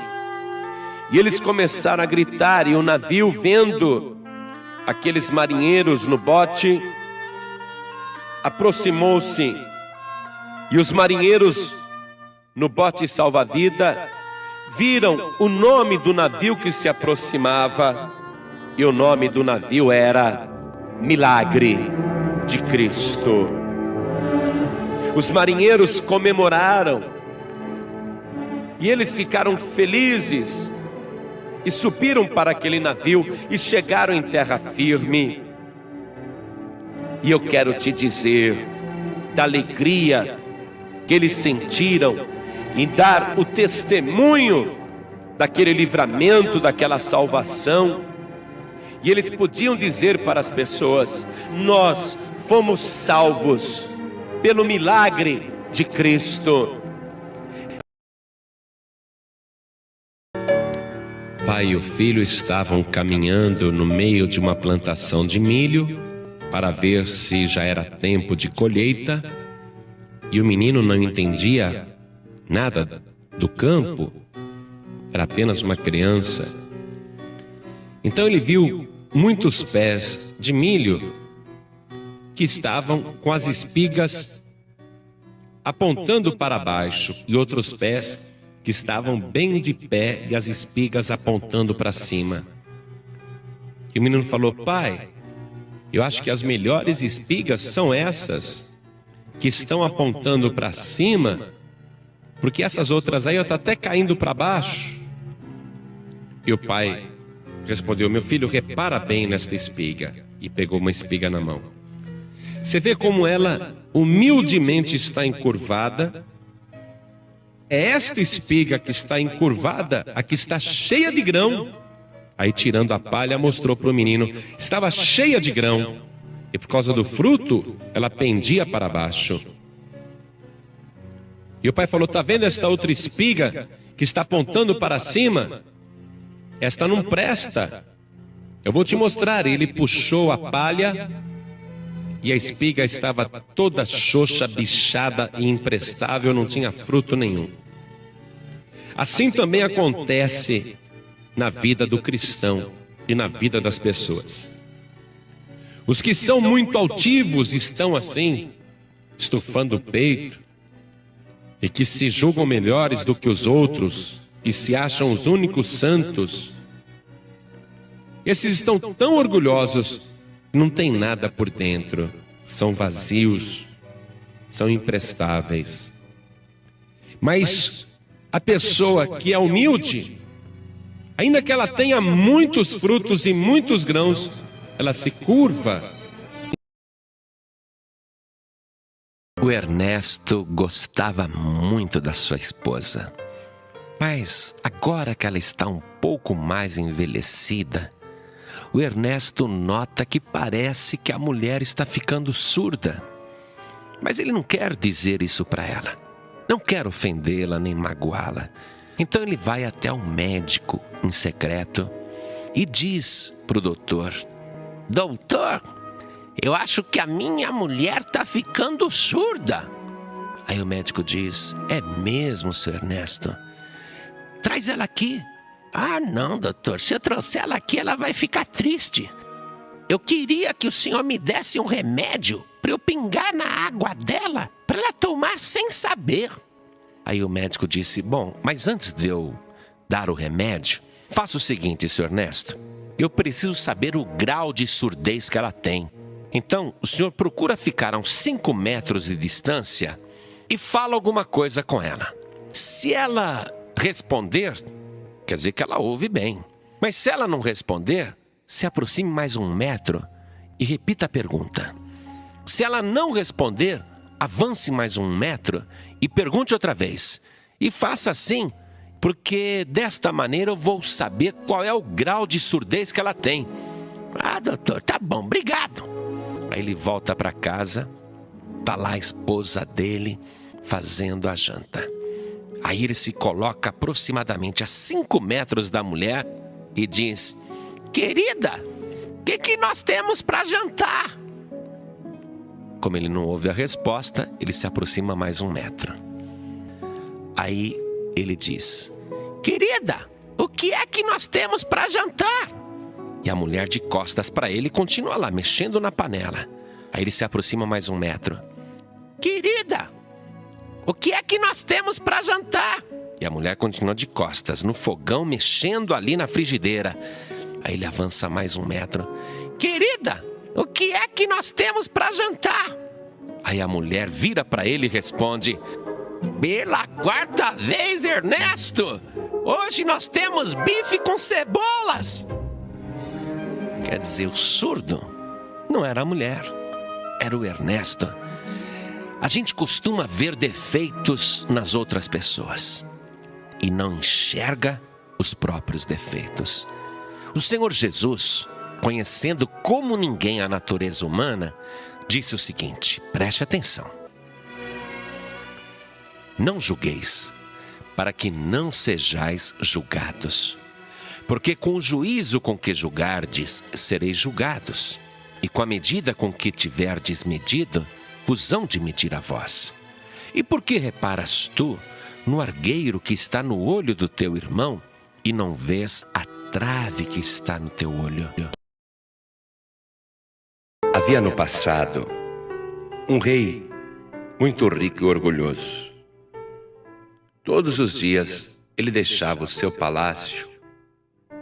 E eles começaram a gritar, e o navio, vendo aqueles marinheiros no bote, aproximou-se. E os marinheiros no bote salva-vida viram o nome do navio que se aproximava, e o nome do navio era Milagre de Cristo. Os marinheiros comemoraram, e eles ficaram felizes, e subiram para aquele navio, e chegaram em terra firme. E eu quero te dizer da alegria que eles sentiram em dar o testemunho daquele livramento, daquela salvação. E eles podiam dizer para as pessoas: nós fomos salvos pelo milagre de Cristo. Pai e o filho estavam caminhando no meio de uma plantação de milho para ver se já era tempo de colheita, e o menino não entendia nada do campo, era apenas uma criança. Então ele viu muitos pés de milho que estavam com as espigas apontando para baixo, e outros pés que estavam bem de pé e as espigas apontando para cima. E o menino falou: pai, eu acho que as melhores espigas são essas que estão apontando para cima, porque essas outras aí estão até caindo para baixo. E o pai respondeu: meu filho, repara bem nesta espiga. E pegou uma espiga na mão. Você vê como ela humildemente está encurvada? É esta espiga que está encurvada, a que está cheia de grão. Aí, tirando a palha, mostrou para o menino: estava cheia de grão, e por causa do fruto, ela pendia para baixo. E o pai falou: está vendo esta outra espiga que está apontando para cima? Esta não presta. Eu vou te mostrar. Ele puxou a palha, e a espiga estava toda xoxa, bichada e imprestável, não tinha fruto nenhum. Assim também acontece na vida do cristão e na vida das pessoas. Os que são muito altivos estão assim, estufando o peito, e que se julgam melhores do que os outros e se acham os únicos santos. Esses estão tão orgulhosos, não tem nada por dentro, são vazios, são imprestáveis. Mas a pessoa que é humilde, ainda que ela tenha muitos frutos e muitos grãos, ela se curva. O Ernesto gostava muito da sua esposa, mas agora que ela está um pouco mais envelhecida, o Ernesto nota que parece que a mulher está ficando surda. Mas ele não quer dizer isso para ela, não quer ofendê-la nem magoá-la. Então ele vai até o médico em secreto e diz para o doutor: doutor, eu acho que a minha mulher está ficando surda. Aí o médico diz: é mesmo, seu Ernesto? Traz ela aqui. Ah, não, doutor, se eu trouxer ela aqui, ela vai ficar triste. Eu queria que o senhor me desse um remédio para eu pingar na água dela, para ela tomar sem saber. Aí o médico disse: bom, mas antes de eu dar o remédio, faça o seguinte, seu Ernesto. Eu preciso saber o grau de surdez que ela tem. Então, o senhor procura ficar a uns 5 metros de distância e fala alguma coisa com ela. Se ela responder, quer dizer que ela ouve bem. Mas se ela não responder, se aproxime mais 1 metro e repita a pergunta. Se ela não responder, avance mais 1 metro e pergunte outra vez. E faça assim, porque desta maneira eu vou saber qual é o grau de surdez que ela tem. Ah, doutor, tá bom, obrigado. Aí ele volta para casa, tá lá a esposa dele fazendo a janta. Aí ele se coloca aproximadamente a 5 metros da mulher e diz: querida, o que nós temos para jantar? Como ele não ouve a resposta, ele se aproxima mais 1 metro. Aí ele diz: querida, o que é que nós temos para jantar? E a mulher de costas para ele continua lá, mexendo na panela. Aí ele se aproxima mais 1 metro. Querida, o que é que nós temos para jantar? E a mulher continua de costas, no fogão, mexendo ali na frigideira. Aí ele avança mais 1 metro. Querida, o que é que nós temos para jantar? Aí a mulher vira para ele e responde: pela 4ª vez, Ernesto, hoje nós temos bife com cebolas. Quer dizer, o surdo não era a mulher, era o Ernesto. A gente costuma ver defeitos nas outras pessoas e não enxerga os próprios defeitos. O Senhor Jesus, conhecendo como ninguém a natureza humana, disse o seguinte: preste atenção. Não julgueis, para que não sejais julgados. Porque com o juízo com que julgardes, sereis julgados. E com a medida com que tiverdes medido, vos hão de medir a vós. E por que reparas tu no argueiro que está no olho do teu irmão, e não vês a trave que está no teu olho? Havia no passado um rei muito rico e orgulhoso. Todos os dias ele deixava o seu palácio,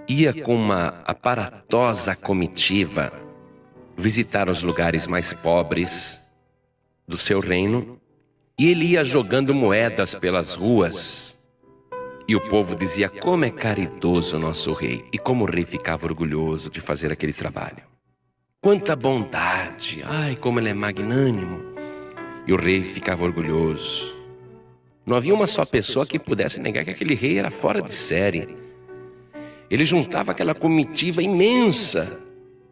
ia com uma aparatosa comitiva visitar os lugares mais pobres do seu reino, e ele ia jogando moedas pelas ruas. E o povo dizia: como é caridoso o nosso rei. E como o rei ficava orgulhoso de fazer aquele trabalho. Quanta bondade, ai, como ele é magnânimo. E o rei ficava orgulhoso. Não havia uma só pessoa que pudesse negar que aquele rei era fora de série. Ele juntava aquela comitiva imensa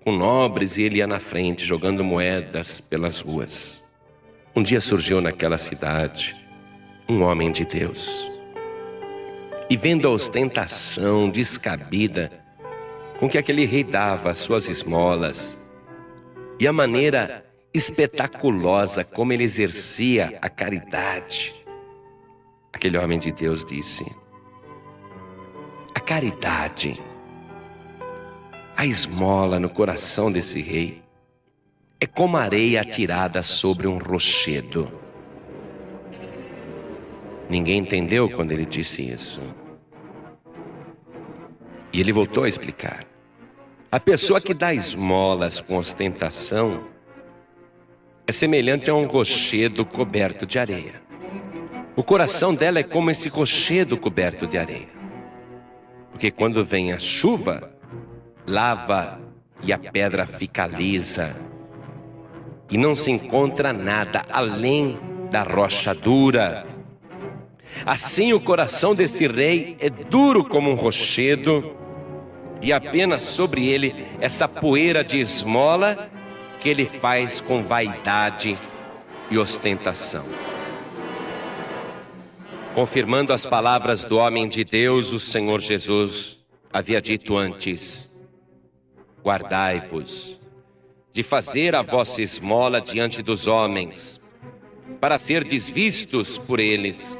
com nobres e ele ia na frente jogando moedas pelas ruas. Um dia surgiu naquela cidade um homem de Deus. E vendo a ostentação descabida com que aquele rei dava as suas esmolas e a maneira espetaculosa como ele exercia a caridade, aquele homem de Deus disse: a caridade, a esmola no coração desse rei é como areia atirada sobre um rochedo. Ninguém entendeu quando ele disse isso. E ele voltou a explicar: a pessoa que dá esmolas com ostentação é semelhante a um rochedo coberto de areia. O coração dela é como esse rochedo coberto de areia. Porque quando vem a chuva, lava e a pedra fica lisa. E não se encontra nada além da rocha dura. Assim o coração desse rei é duro como um rochedo, e apenas sobre ele essa poeira de esmola que ele faz com vaidade e ostentação. Confirmando as palavras do homem de Deus, o Senhor Jesus havia dito antes: guardai-vos de fazer a vossa esmola diante dos homens, para serdes vistos por eles.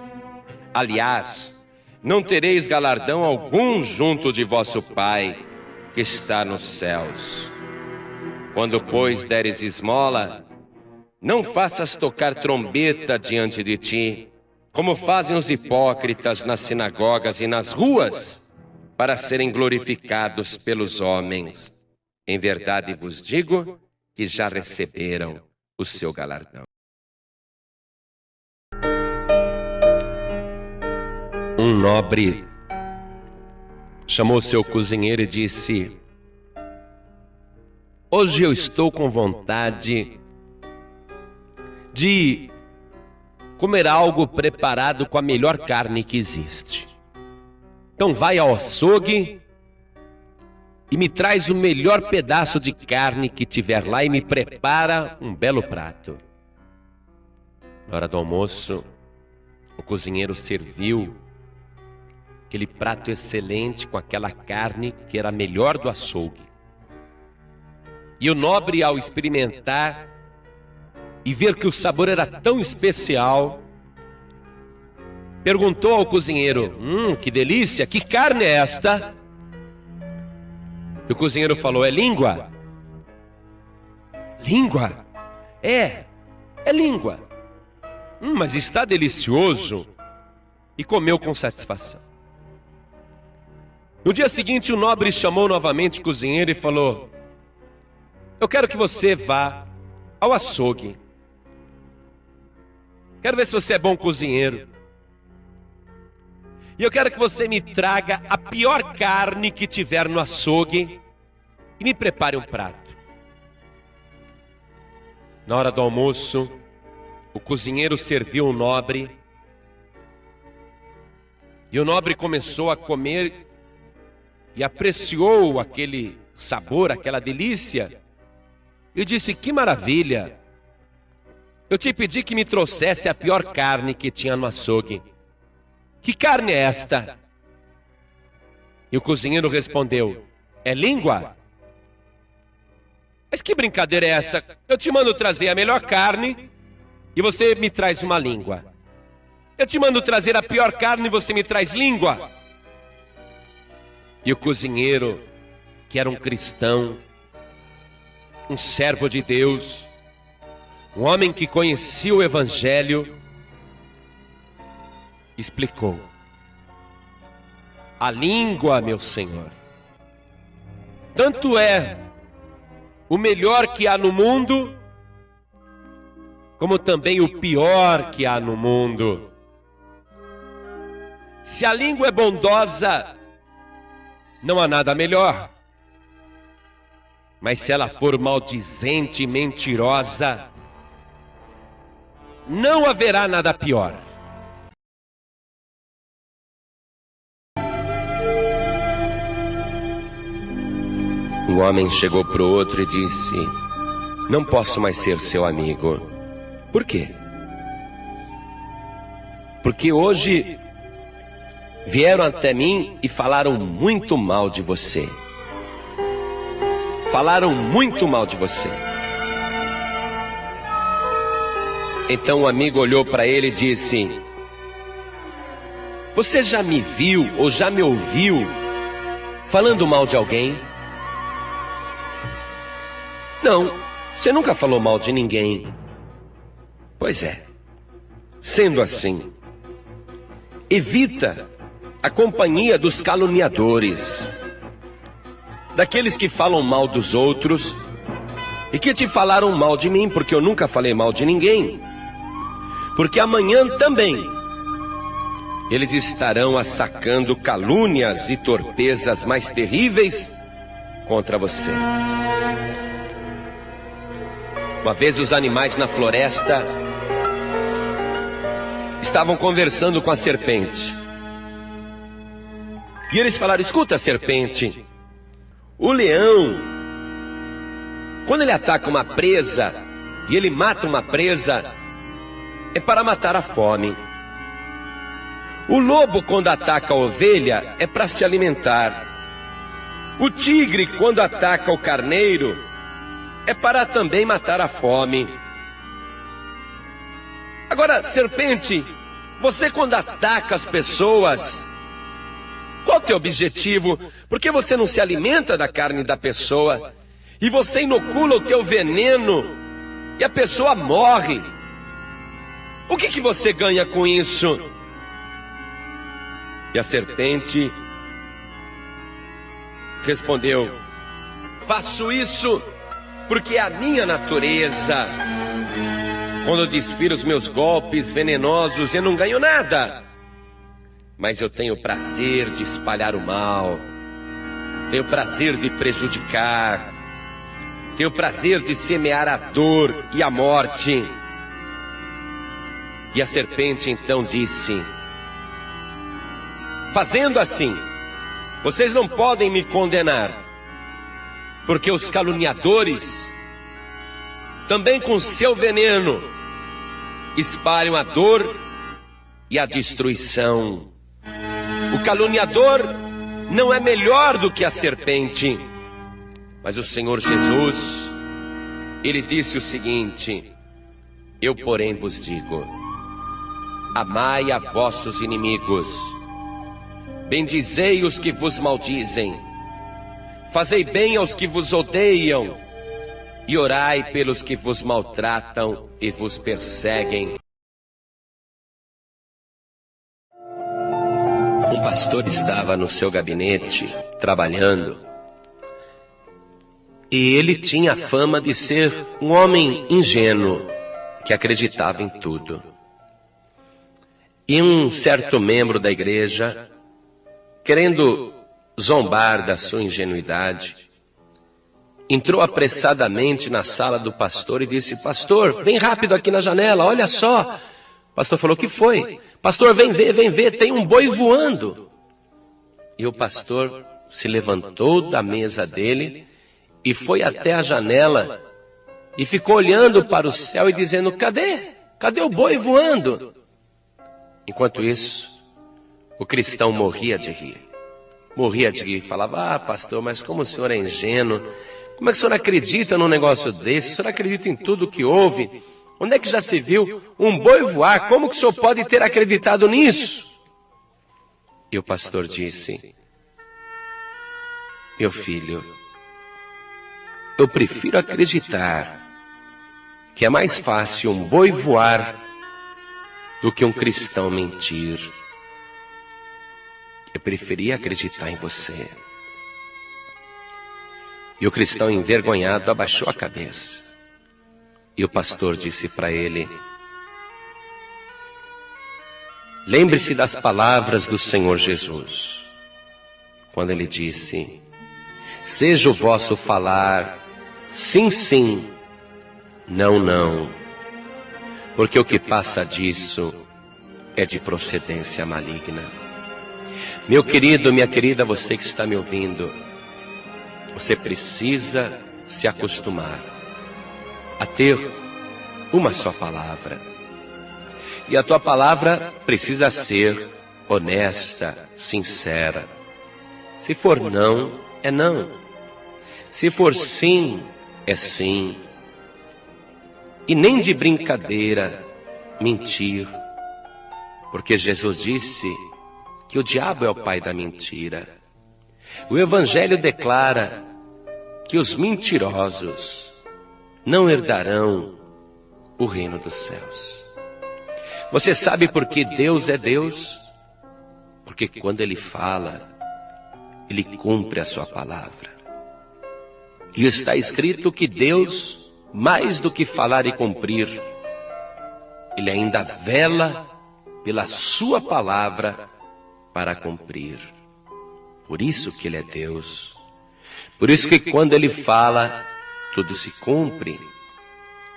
Aliás, não tereis galardão algum junto de vosso Pai, que está nos céus. Quando, pois, deres esmola, não faças tocar trombeta diante de ti, como fazem os hipócritas nas sinagogas e nas ruas, para serem glorificados pelos homens. Em verdade vos digo que já receberam o seu galardão. Um nobre chamou seu cozinheiro e disse: hoje eu estou com vontade de comer algo preparado com a melhor carne que existe. Então vai ao açougue e me traz o melhor pedaço de carne que tiver lá e me prepara um belo prato. Na hora do almoço, o cozinheiro serviu aquele prato excelente com aquela carne que era a melhor do açougue. E o nobre, ao experimentar e ver que o sabor era tão especial, perguntou ao cozinheiro: que delícia, que carne é esta? E o cozinheiro falou: é língua. Língua? É língua. Mas está delicioso. E comeu com satisfação. No dia seguinte, o nobre chamou novamente o cozinheiro e falou: eu quero que você vá ao açougue. Quero ver se você é bom cozinheiro. E eu quero que você me traga a pior carne que tiver no açougue e me prepare um prato. Na hora do almoço, o cozinheiro serviu o nobre. E o nobre começou a comer e apreciou aquele sabor, aquela delícia. E disse: que maravilha! Eu te pedi que me trouxesse a pior carne que tinha no açougue. Que carne é esta? E o cozinheiro respondeu: é língua? Mas que brincadeira é essa? Eu te mando trazer a melhor carne e você me traz uma língua. Eu te mando trazer a pior carne e você me traz língua. E o cozinheiro, que era um cristão, um servo de Deus, um homem que conhecia o Evangelho, explicou: a língua, meu Senhor, tanto é o melhor que há no mundo, como também o pior que há no mundo. Se a língua é bondosa, não há nada melhor. Mas se ela for maldizente e mentirosa, não haverá nada pior. Um homem chegou para o outro e disse: não posso mais ser seu amigo. Por quê? Porque hoje vieram até mim e falaram muito mal de você. Falaram muito mal de você. Então o amigo olhou para ele e disse: você já me viu ou já me ouviu falando mal de alguém? Não, você nunca falou mal de ninguém. Pois é. Sendo assim, evita a companhia dos caluniadores, daqueles que falam mal dos outros e que te falaram mal de mim, porque eu nunca falei mal de ninguém. Porque amanhã também eles estarão assacando calúnias e torpezas mais terríveis contra você. Uma vez os animais na floresta estavam conversando com a serpente. E eles falaram: escuta, serpente, o leão, quando ele ataca uma presa e ele mata uma presa, é para matar a fome. O lobo, quando ataca a ovelha, é para se alimentar. O tigre, quando ataca o carneiro, é para também matar a fome. Agora, serpente, você quando ataca as pessoas, qual é o teu objetivo? Por que você não se alimenta da carne da pessoa e você inocula o teu veneno e a pessoa morre? O que você ganha com isso? E a serpente respondeu: faço isso porque é a minha natureza. Quando eu desfiro os meus golpes venenosos, eu não ganho nada. Mas eu tenho prazer de espalhar o mal, tenho prazer de prejudicar, tenho prazer de semear a dor e a morte. E a serpente então disse: fazendo assim, vocês não podem me condenar, porque os caluniadores também com seu veneno espalham a dor e a destruição. O caluniador não é melhor do que a serpente. Mas o Senhor Jesus, Ele disse o seguinte: eu porém vos digo, amai a vossos inimigos, bendizei os que vos maldizem, fazei bem aos que vos odeiam, e orai pelos que vos maltratam e vos perseguem. Um pastor estava no seu gabinete, trabalhando, e ele tinha a fama de ser um homem ingênuo, que acreditava em tudo. E um certo membro da igreja, querendo zombar da sua ingenuidade, entrou apressadamente na sala do pastor e disse: pastor, vem rápido aqui na janela, olha só. O pastor falou: o que foi? Pastor, vem ver, tem um boi voando. E o pastor se levantou da mesa dele e foi até a janela e ficou olhando para o céu e dizendo: cadê o boi voando? Enquanto isso, o cristão morria de rir, falava: ah, pastor, mas como o senhor é ingênuo, como é que o senhor acredita num negócio desse? O senhor acredita em tudo que houve? Onde é que já se viu um boi voar? Como que o senhor pode ter acreditado nisso? E o pastor disse: meu filho, eu prefiro acreditar que é mais fácil um boi voar do que um cristão mentir. Eu preferia acreditar em você. E o cristão envergonhado abaixou a cabeça. E o pastor disse para ele: lembre-se das palavras do Senhor Jesus, quando ele disse: seja o vosso falar sim, sim, não, não, porque o que passa disso é de procedência maligna. Meu querido, minha querida, você que está me ouvindo, você precisa se acostumar a ter uma só palavra. E a tua palavra precisa ser honesta, sincera. Se for não, é não. Se for sim, é sim. E nem de brincadeira mentir, porque Jesus disse que o diabo é o pai da mentira. O Evangelho declara que os mentirosos não herdarão o reino dos céus. Você sabe por que Deus é Deus? Porque quando Ele fala, Ele cumpre a sua palavra. E está escrito que Deus, mais do que falar e cumprir, Ele ainda vela pela sua palavra para cumprir. Por isso que Ele é Deus. Por isso que quando Ele fala, tudo se cumpre,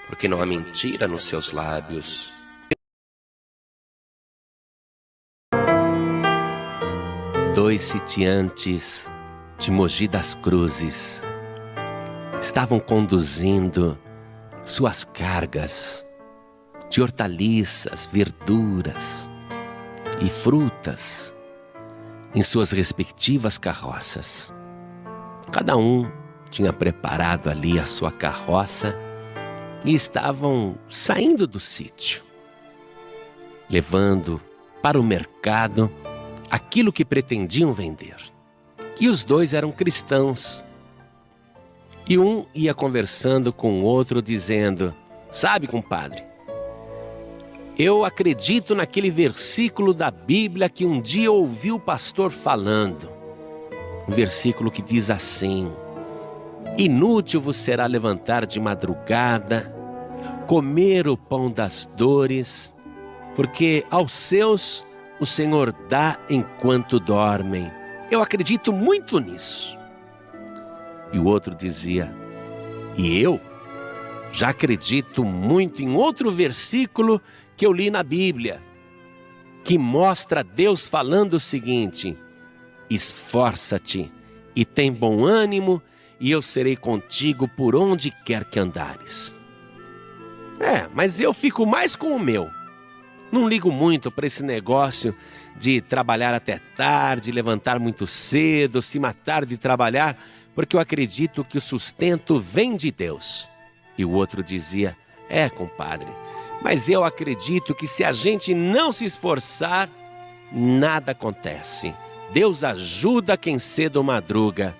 porque não há mentira nos seus lábios. Dois sitiantes de Mogi das Cruzes estavam conduzindo suas cargas de hortaliças, verduras e frutas em suas respectivas carroças. Cada um tinha preparado ali a sua carroça e estavam saindo do sítio, levando para o mercado aquilo que pretendiam vender. E os dois eram cristãos. E um ia conversando com o outro dizendo: sabe, compadre, eu acredito naquele versículo da Bíblia que um dia ouvi o pastor falando. Um versículo que diz assim: inútil vos será levantar de madrugada, comer o pão das dores, porque aos seus o Senhor dá enquanto dormem. Eu acredito muito nisso. E o outro dizia: e eu já acredito muito em outro versículo que eu li na Bíblia, que mostra Deus falando o seguinte: esforça-te e tem bom ânimo, e eu serei contigo por onde quer que andares. Mas eu fico mais com o meu. Não ligo muito para esse negócio de trabalhar até tarde, levantar muito cedo, se matar de trabalhar, porque eu acredito que o sustento vem de Deus. E o outro dizia: compadre, Mas eu acredito que se a gente não se esforçar, nada acontece. Deus ajuda quem cedo madruga.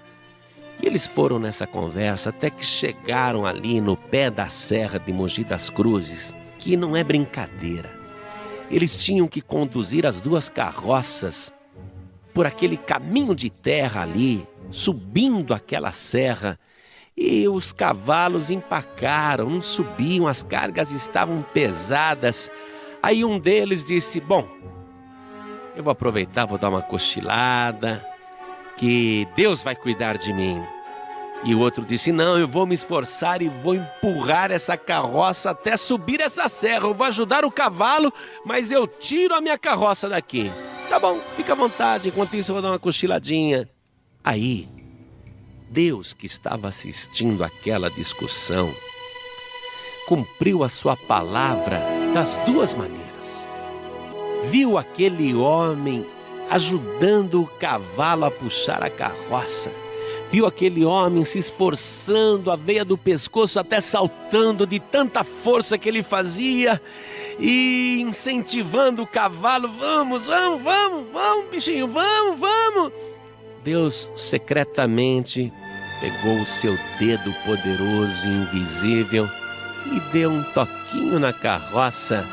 E eles foram nessa conversa até que chegaram ali no pé da serra de Mogi das Cruzes, que não é brincadeira. Eles tinham que conduzir as duas carroças por aquele caminho de terra ali, subindo aquela serra. E os cavalos empacaram, não subiam, as cargas estavam pesadas. Aí um deles disse: bom, eu vou aproveitar, vou dar uma cochilada, que Deus vai cuidar de mim. E o outro disse: não, eu vou me esforçar e vou empurrar essa carroça até subir essa serra. Eu vou ajudar o cavalo, mas eu tiro a minha carroça daqui. Tá bom, fica à vontade, enquanto isso eu vou dar uma cochiladinha. Aí, Deus, que estava assistindo aquela discussão, cumpriu a sua palavra das duas maneiras. Viu aquele homem ajudando o cavalo a puxar a carroça. Viu aquele homem se esforçando, a veia do pescoço até saltando de tanta força que ele fazia e incentivando o cavalo: vamos, vamos, vamos, vamos, bichinho, vamos, vamos. Deus secretamente pegou o seu dedo poderoso e invisível e deu um toquinho na carroça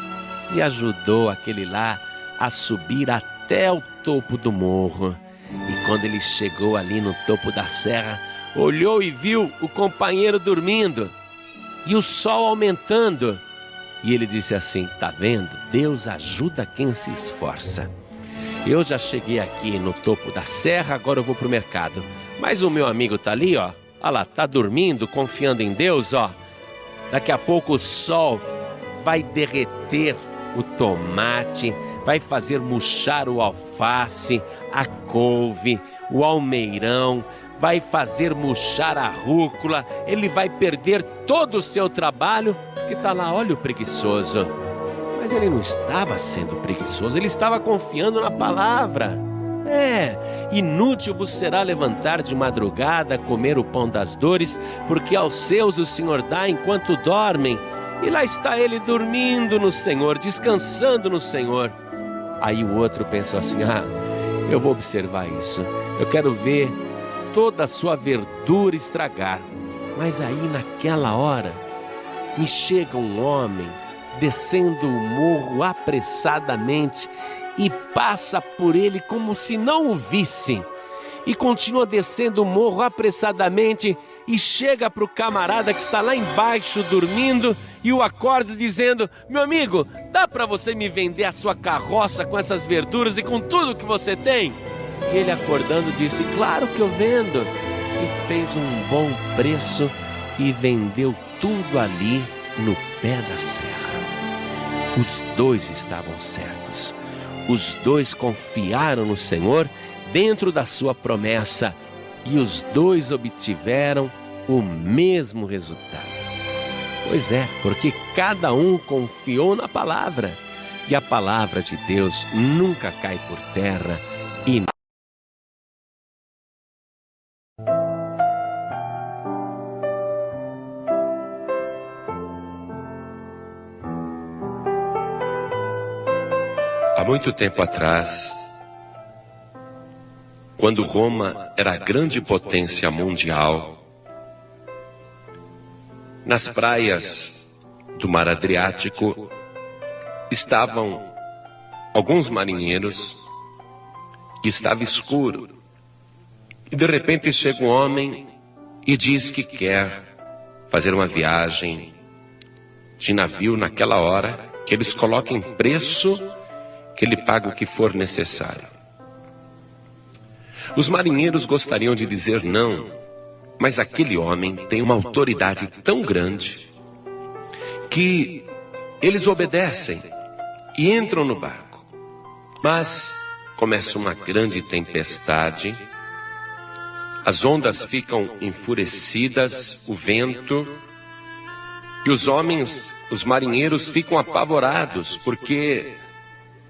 e ajudou aquele lá a subir até o topo do morro. E quando ele chegou ali no topo da serra, olhou e viu o companheiro dormindo e o sol aumentando. E ele disse assim: tá vendo? Deus ajuda quem se esforça. Eu já cheguei aqui no topo da serra, agora eu vou pro mercado. Mas o meu amigo tá ali, ó. Olha lá, tá dormindo, confiando em Deus, ó. Daqui a pouco o sol vai derreter o tomate, vai fazer murchar o alface, a couve, o almeirão, vai fazer murchar a rúcula. Ele vai perder todo o seu trabalho, porque tá lá, olha o preguiçoso. Mas ele não estava sendo preguiçoso, ele estava confiando na palavra. Inútil vos será levantar de madrugada, comer o pão das dores, porque aos seus o Senhor dá enquanto dormem. E lá está ele dormindo no Senhor, descansando no Senhor. Aí o outro pensou assim: eu vou observar isso, eu quero ver toda a sua verdura estragar. Mas aí naquela hora me chega um homem descendo o morro apressadamente e passa por ele como se não o visse. E continua descendo o morro apressadamente e chega para o camarada que está lá embaixo dormindo e o acorda dizendo: meu amigo, dá para você me vender a sua carroça com essas verduras e com tudo que você tem? E ele, acordando, disse: claro que eu vendo. E fez um bom preço e vendeu tudo ali no pé da serra. Os dois estavam certos. Os dois confiaram no Senhor dentro da sua promessa e os dois obtiveram o mesmo resultado. Pois é, porque cada um confiou na palavra e a palavra de Deus nunca cai por terra e há muito tempo atrás, quando Roma era a grande potência mundial, nas praias do Mar Adriático estavam alguns marinheiros e estava escuro. E de repente chega um homem e diz que quer fazer uma viagem de navio naquela hora, que eles coloquem preço, que ele paga o que for necessário. Os marinheiros gostariam de dizer não, mas aquele homem tem uma autoridade tão grande que eles obedecem e entram no barco. Mas começa uma grande tempestade, as ondas ficam enfurecidas, o vento, e os homens, os marinheiros, ficam apavorados, porque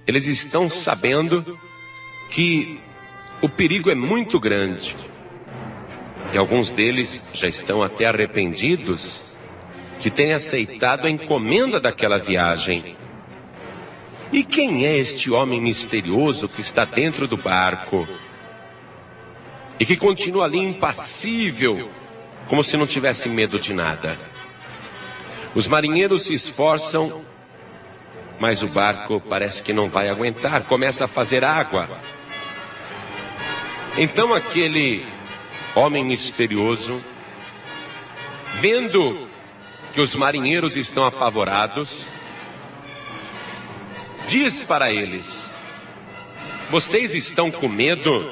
eles estão sabendo que o perigo é muito grande. E alguns deles já estão até arrependidos de terem aceitado a encomenda daquela viagem. E quem é este homem misterioso que está dentro do barco e que continua ali impassível, como se não tivesse medo de nada? Os marinheiros se esforçam, mas o barco parece que não vai aguentar, começa a fazer água. Então aquele homem misterioso, vendo que os marinheiros estão apavorados, diz para eles: vocês estão com medo?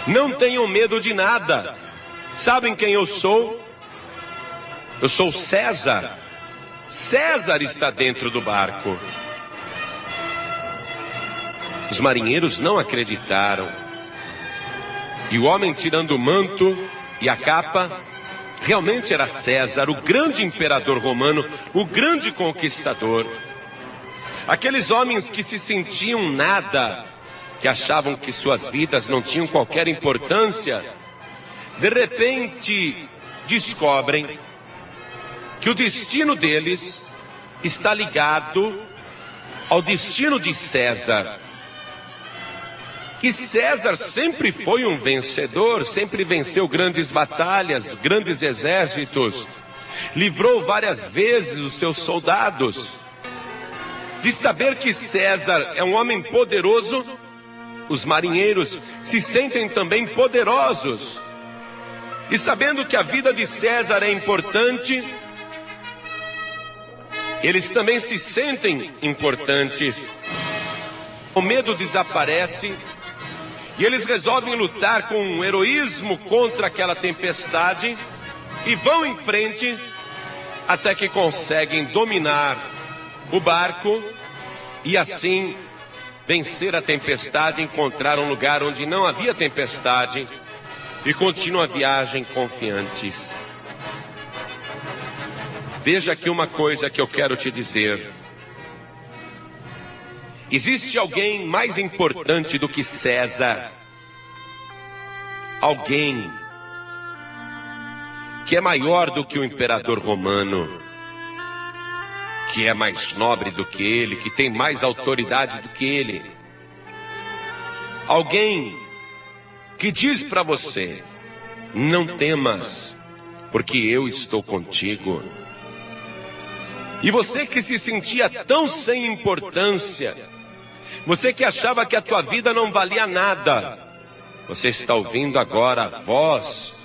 Não tenham medo de nada. Sabem quem eu sou? Eu sou César. César está dentro do barco. Os marinheiros não acreditaram. E o homem, tirando o manto e a capa, realmente era César, o grande imperador romano, o grande conquistador. Aqueles homens que se sentiam nada, que achavam que suas vidas não tinham qualquer importância, de repente descobrem que o destino deles está ligado ao destino de César. E César sempre foi um vencedor, sempre venceu grandes batalhas, grandes exércitos, livrou várias vezes os seus soldados. De saber que César é um homem poderoso, os marinheiros se sentem também poderosos. E sabendo que a vida de César é importante, eles também se sentem importantes. O medo desaparece e eles resolvem lutar com heroísmo contra aquela tempestade e vão em frente até que conseguem dominar o barco e assim vencer a tempestade, encontrar um lugar onde não havia tempestade e continuam a viagem confiantes. Veja aqui uma coisa que eu quero te dizer. Existe alguém mais importante do que César. Alguém que é maior do que o imperador romano, que é mais nobre do que ele, que tem mais autoridade do que ele. Alguém que diz para você: não temas, porque eu estou contigo. E você que se sentia tão sem importância, você que achava que a tua vida não valia nada, você está ouvindo agora a voz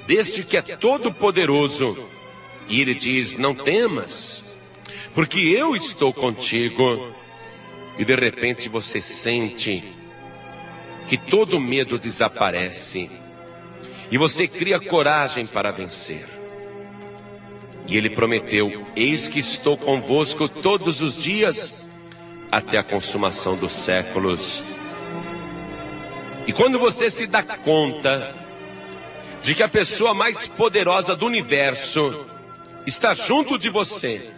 deste que é todo poderoso. E ele diz: não temas, porque eu estou contigo. E de repente você sente que todo medo desaparece e você cria coragem para vencer. E ele prometeu: eis que estou convosco todos os dias até a consumação dos séculos. E quando você se dá conta de que a pessoa mais poderosa do universo está junto de você,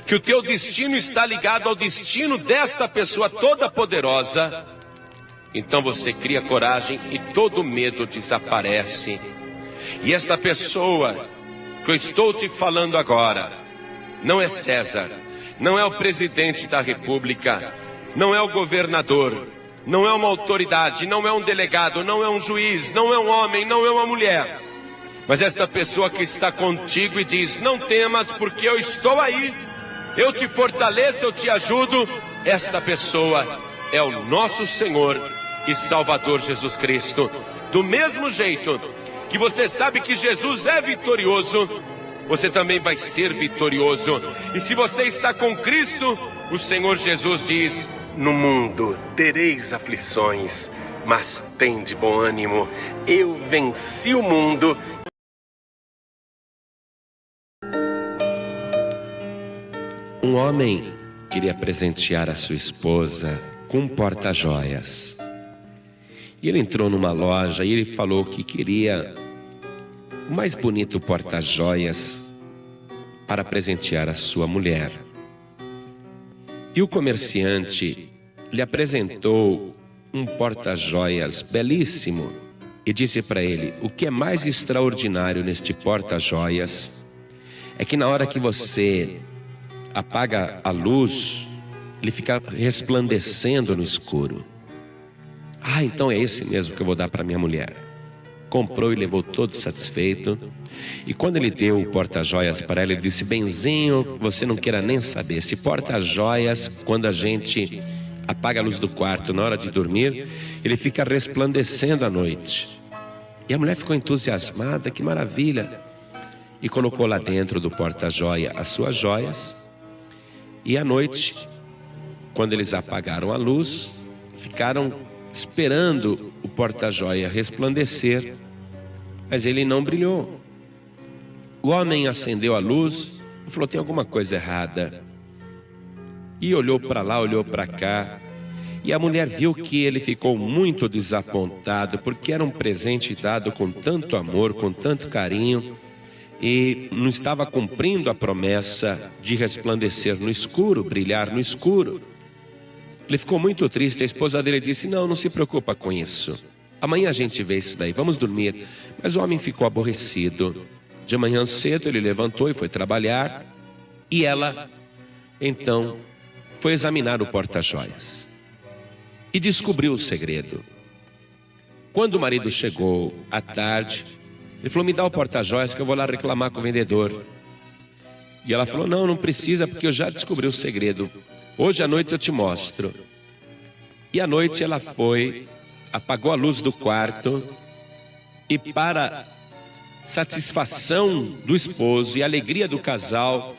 que o teu destino está ligado ao destino desta pessoa toda poderosa, então você cria coragem e todo medo desaparece. E esta pessoa que eu estou te falando agora não é César, não é o presidente da república, não é o governador, não é uma autoridade, não é um delegado, não é um juiz, não é um homem, não é uma mulher, mas esta pessoa que está contigo e diz: não temas, porque eu estou aí, eu te fortaleço, eu te ajudo. Esta pessoa é o nosso Senhor e Salvador Jesus Cristo. Do mesmo jeito que você sabe que Jesus é vitorioso, você também vai ser vitorioso. E se você está com Cristo, o Senhor Jesus diz: no mundo tereis aflições, mas tende bom ânimo, eu venci o mundo. Um homem queria presentear a sua esposa com um porta-joias. E ele entrou numa loja e ele falou que queria o mais bonito porta-joias para presentear a sua mulher. E o comerciante lhe apresentou um porta-joias belíssimo, e disse para ele: o que é mais extraordinário neste porta-joias é que na hora que você apaga a luz, ele fica resplandecendo no escuro. Ah, então é esse mesmo que eu vou dar para minha mulher. Comprou e levou todo satisfeito. E quando ele deu o porta-joias para ela, ele disse: benzinho, você não queira nem saber. Esse porta-joias, quando a gente apaga a luz do quarto na hora de dormir, ele fica resplandecendo à noite. E a mulher ficou entusiasmada, que maravilha. E colocou lá dentro do porta-joia as suas joias. E à noite, quando eles apagaram a luz, ficaram esperando o porta-joia resplandecer, mas ele não brilhou. O homem acendeu a luz e falou: tem alguma coisa errada. E olhou para lá, olhou para cá, e a mulher viu que ele ficou muito desapontado, porque era um presente dado com tanto amor, com tanto carinho, e não estava cumprindo a promessa de resplandecer no escuro, brilhar no escuro. Ele ficou muito triste. A esposa dele disse: não se preocupa com isso, amanhã a gente vê isso daí, vamos dormir. Mas o homem ficou aborrecido. De manhã cedo ele levantou e foi trabalhar, e ela então foi examinar o porta-joias e descobriu o segredo. Quando o marido chegou à tarde, ele falou: me dá o porta-joias que eu vou lá reclamar com o vendedor. E ela falou: não precisa, porque eu já descobri o segredo. Hoje à noite eu te mostro. E à noite ela foi, apagou a luz do quarto, e para satisfação do esposo e alegria do casal,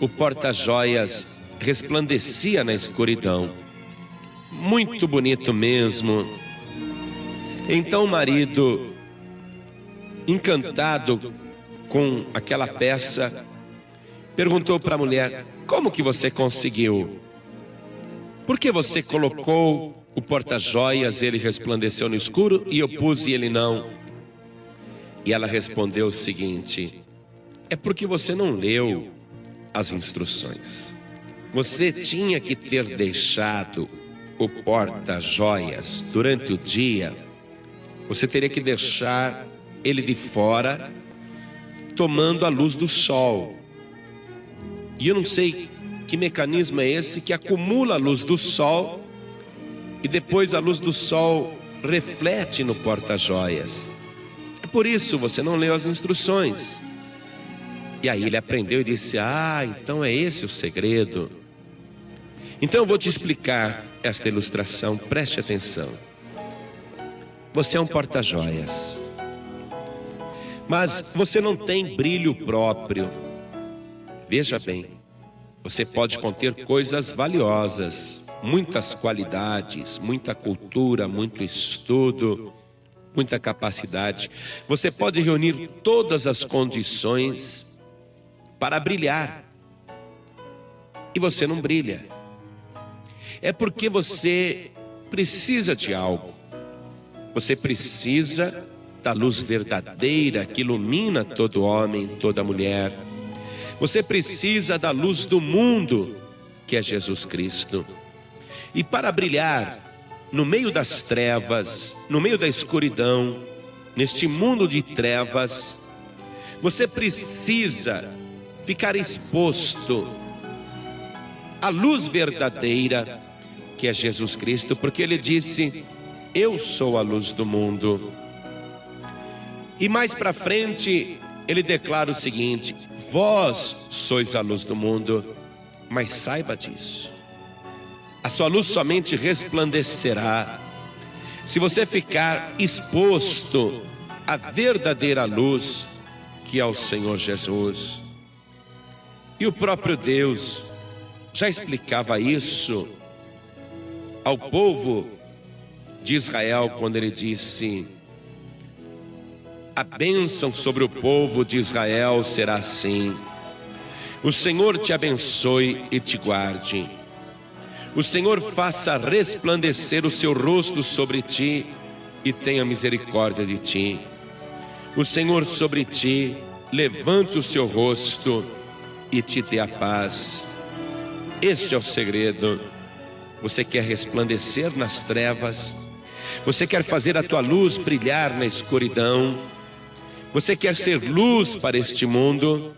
o porta-joias resplandecia na escuridão. Muito bonito mesmo. Então o marido, encantado com aquela peça, perguntou para a mulher: como que você conseguiu? Por que você colocou o porta-joias, ele resplandeceu no escuro, e eu pus e ele não? E ela respondeu o seguinte: é porque você não leu as instruções. Você tinha que ter deixado o porta-joias durante o dia. Você teria que deixar ele de fora, tomando a luz do sol. E eu não sei que mecanismo é esse que acumula a luz do sol e depois a luz do sol reflete no porta-joias. É por isso você não leu as instruções. E aí ele aprendeu e disse: ah, então é esse o segredo. Então eu vou te explicar esta ilustração, preste atenção. Você é um porta-joias, mas você não tem brilho próprio. Veja bem, você pode conter coisas valiosas, muitas qualidades, muita cultura, muito estudo, muita capacidade. Você pode reunir todas as condições para brilhar, e você não brilha. É porque você precisa de algo. Você precisa da luz verdadeira que ilumina todo homem, toda mulher. Você precisa da luz do mundo, que é Jesus Cristo. E para brilhar no meio das trevas, no meio da escuridão, neste mundo de trevas, você precisa ficar exposto à luz verdadeira, que é Jesus Cristo, porque ele disse: eu sou a luz do mundo. E mais para frente ele declara o seguinte: vós sois a luz do mundo, mas saiba disso, a sua luz somente resplandecerá se você ficar exposto à verdadeira luz, que é o Senhor Jesus. E o próprio Deus já explicava isso ao povo de Israel quando ele disse: a bênção sobre o povo de Israel será assim: o Senhor te abençoe e te guarde, o Senhor faça resplandecer o seu rosto sobre ti e tenha misericórdia de ti, o Senhor sobre ti levante o seu rosto e te dê a paz. Este é o segredo. Você quer resplandecer nas trevas? Você quer fazer a tua luz brilhar na escuridão? Você quer ser luz para este mundo?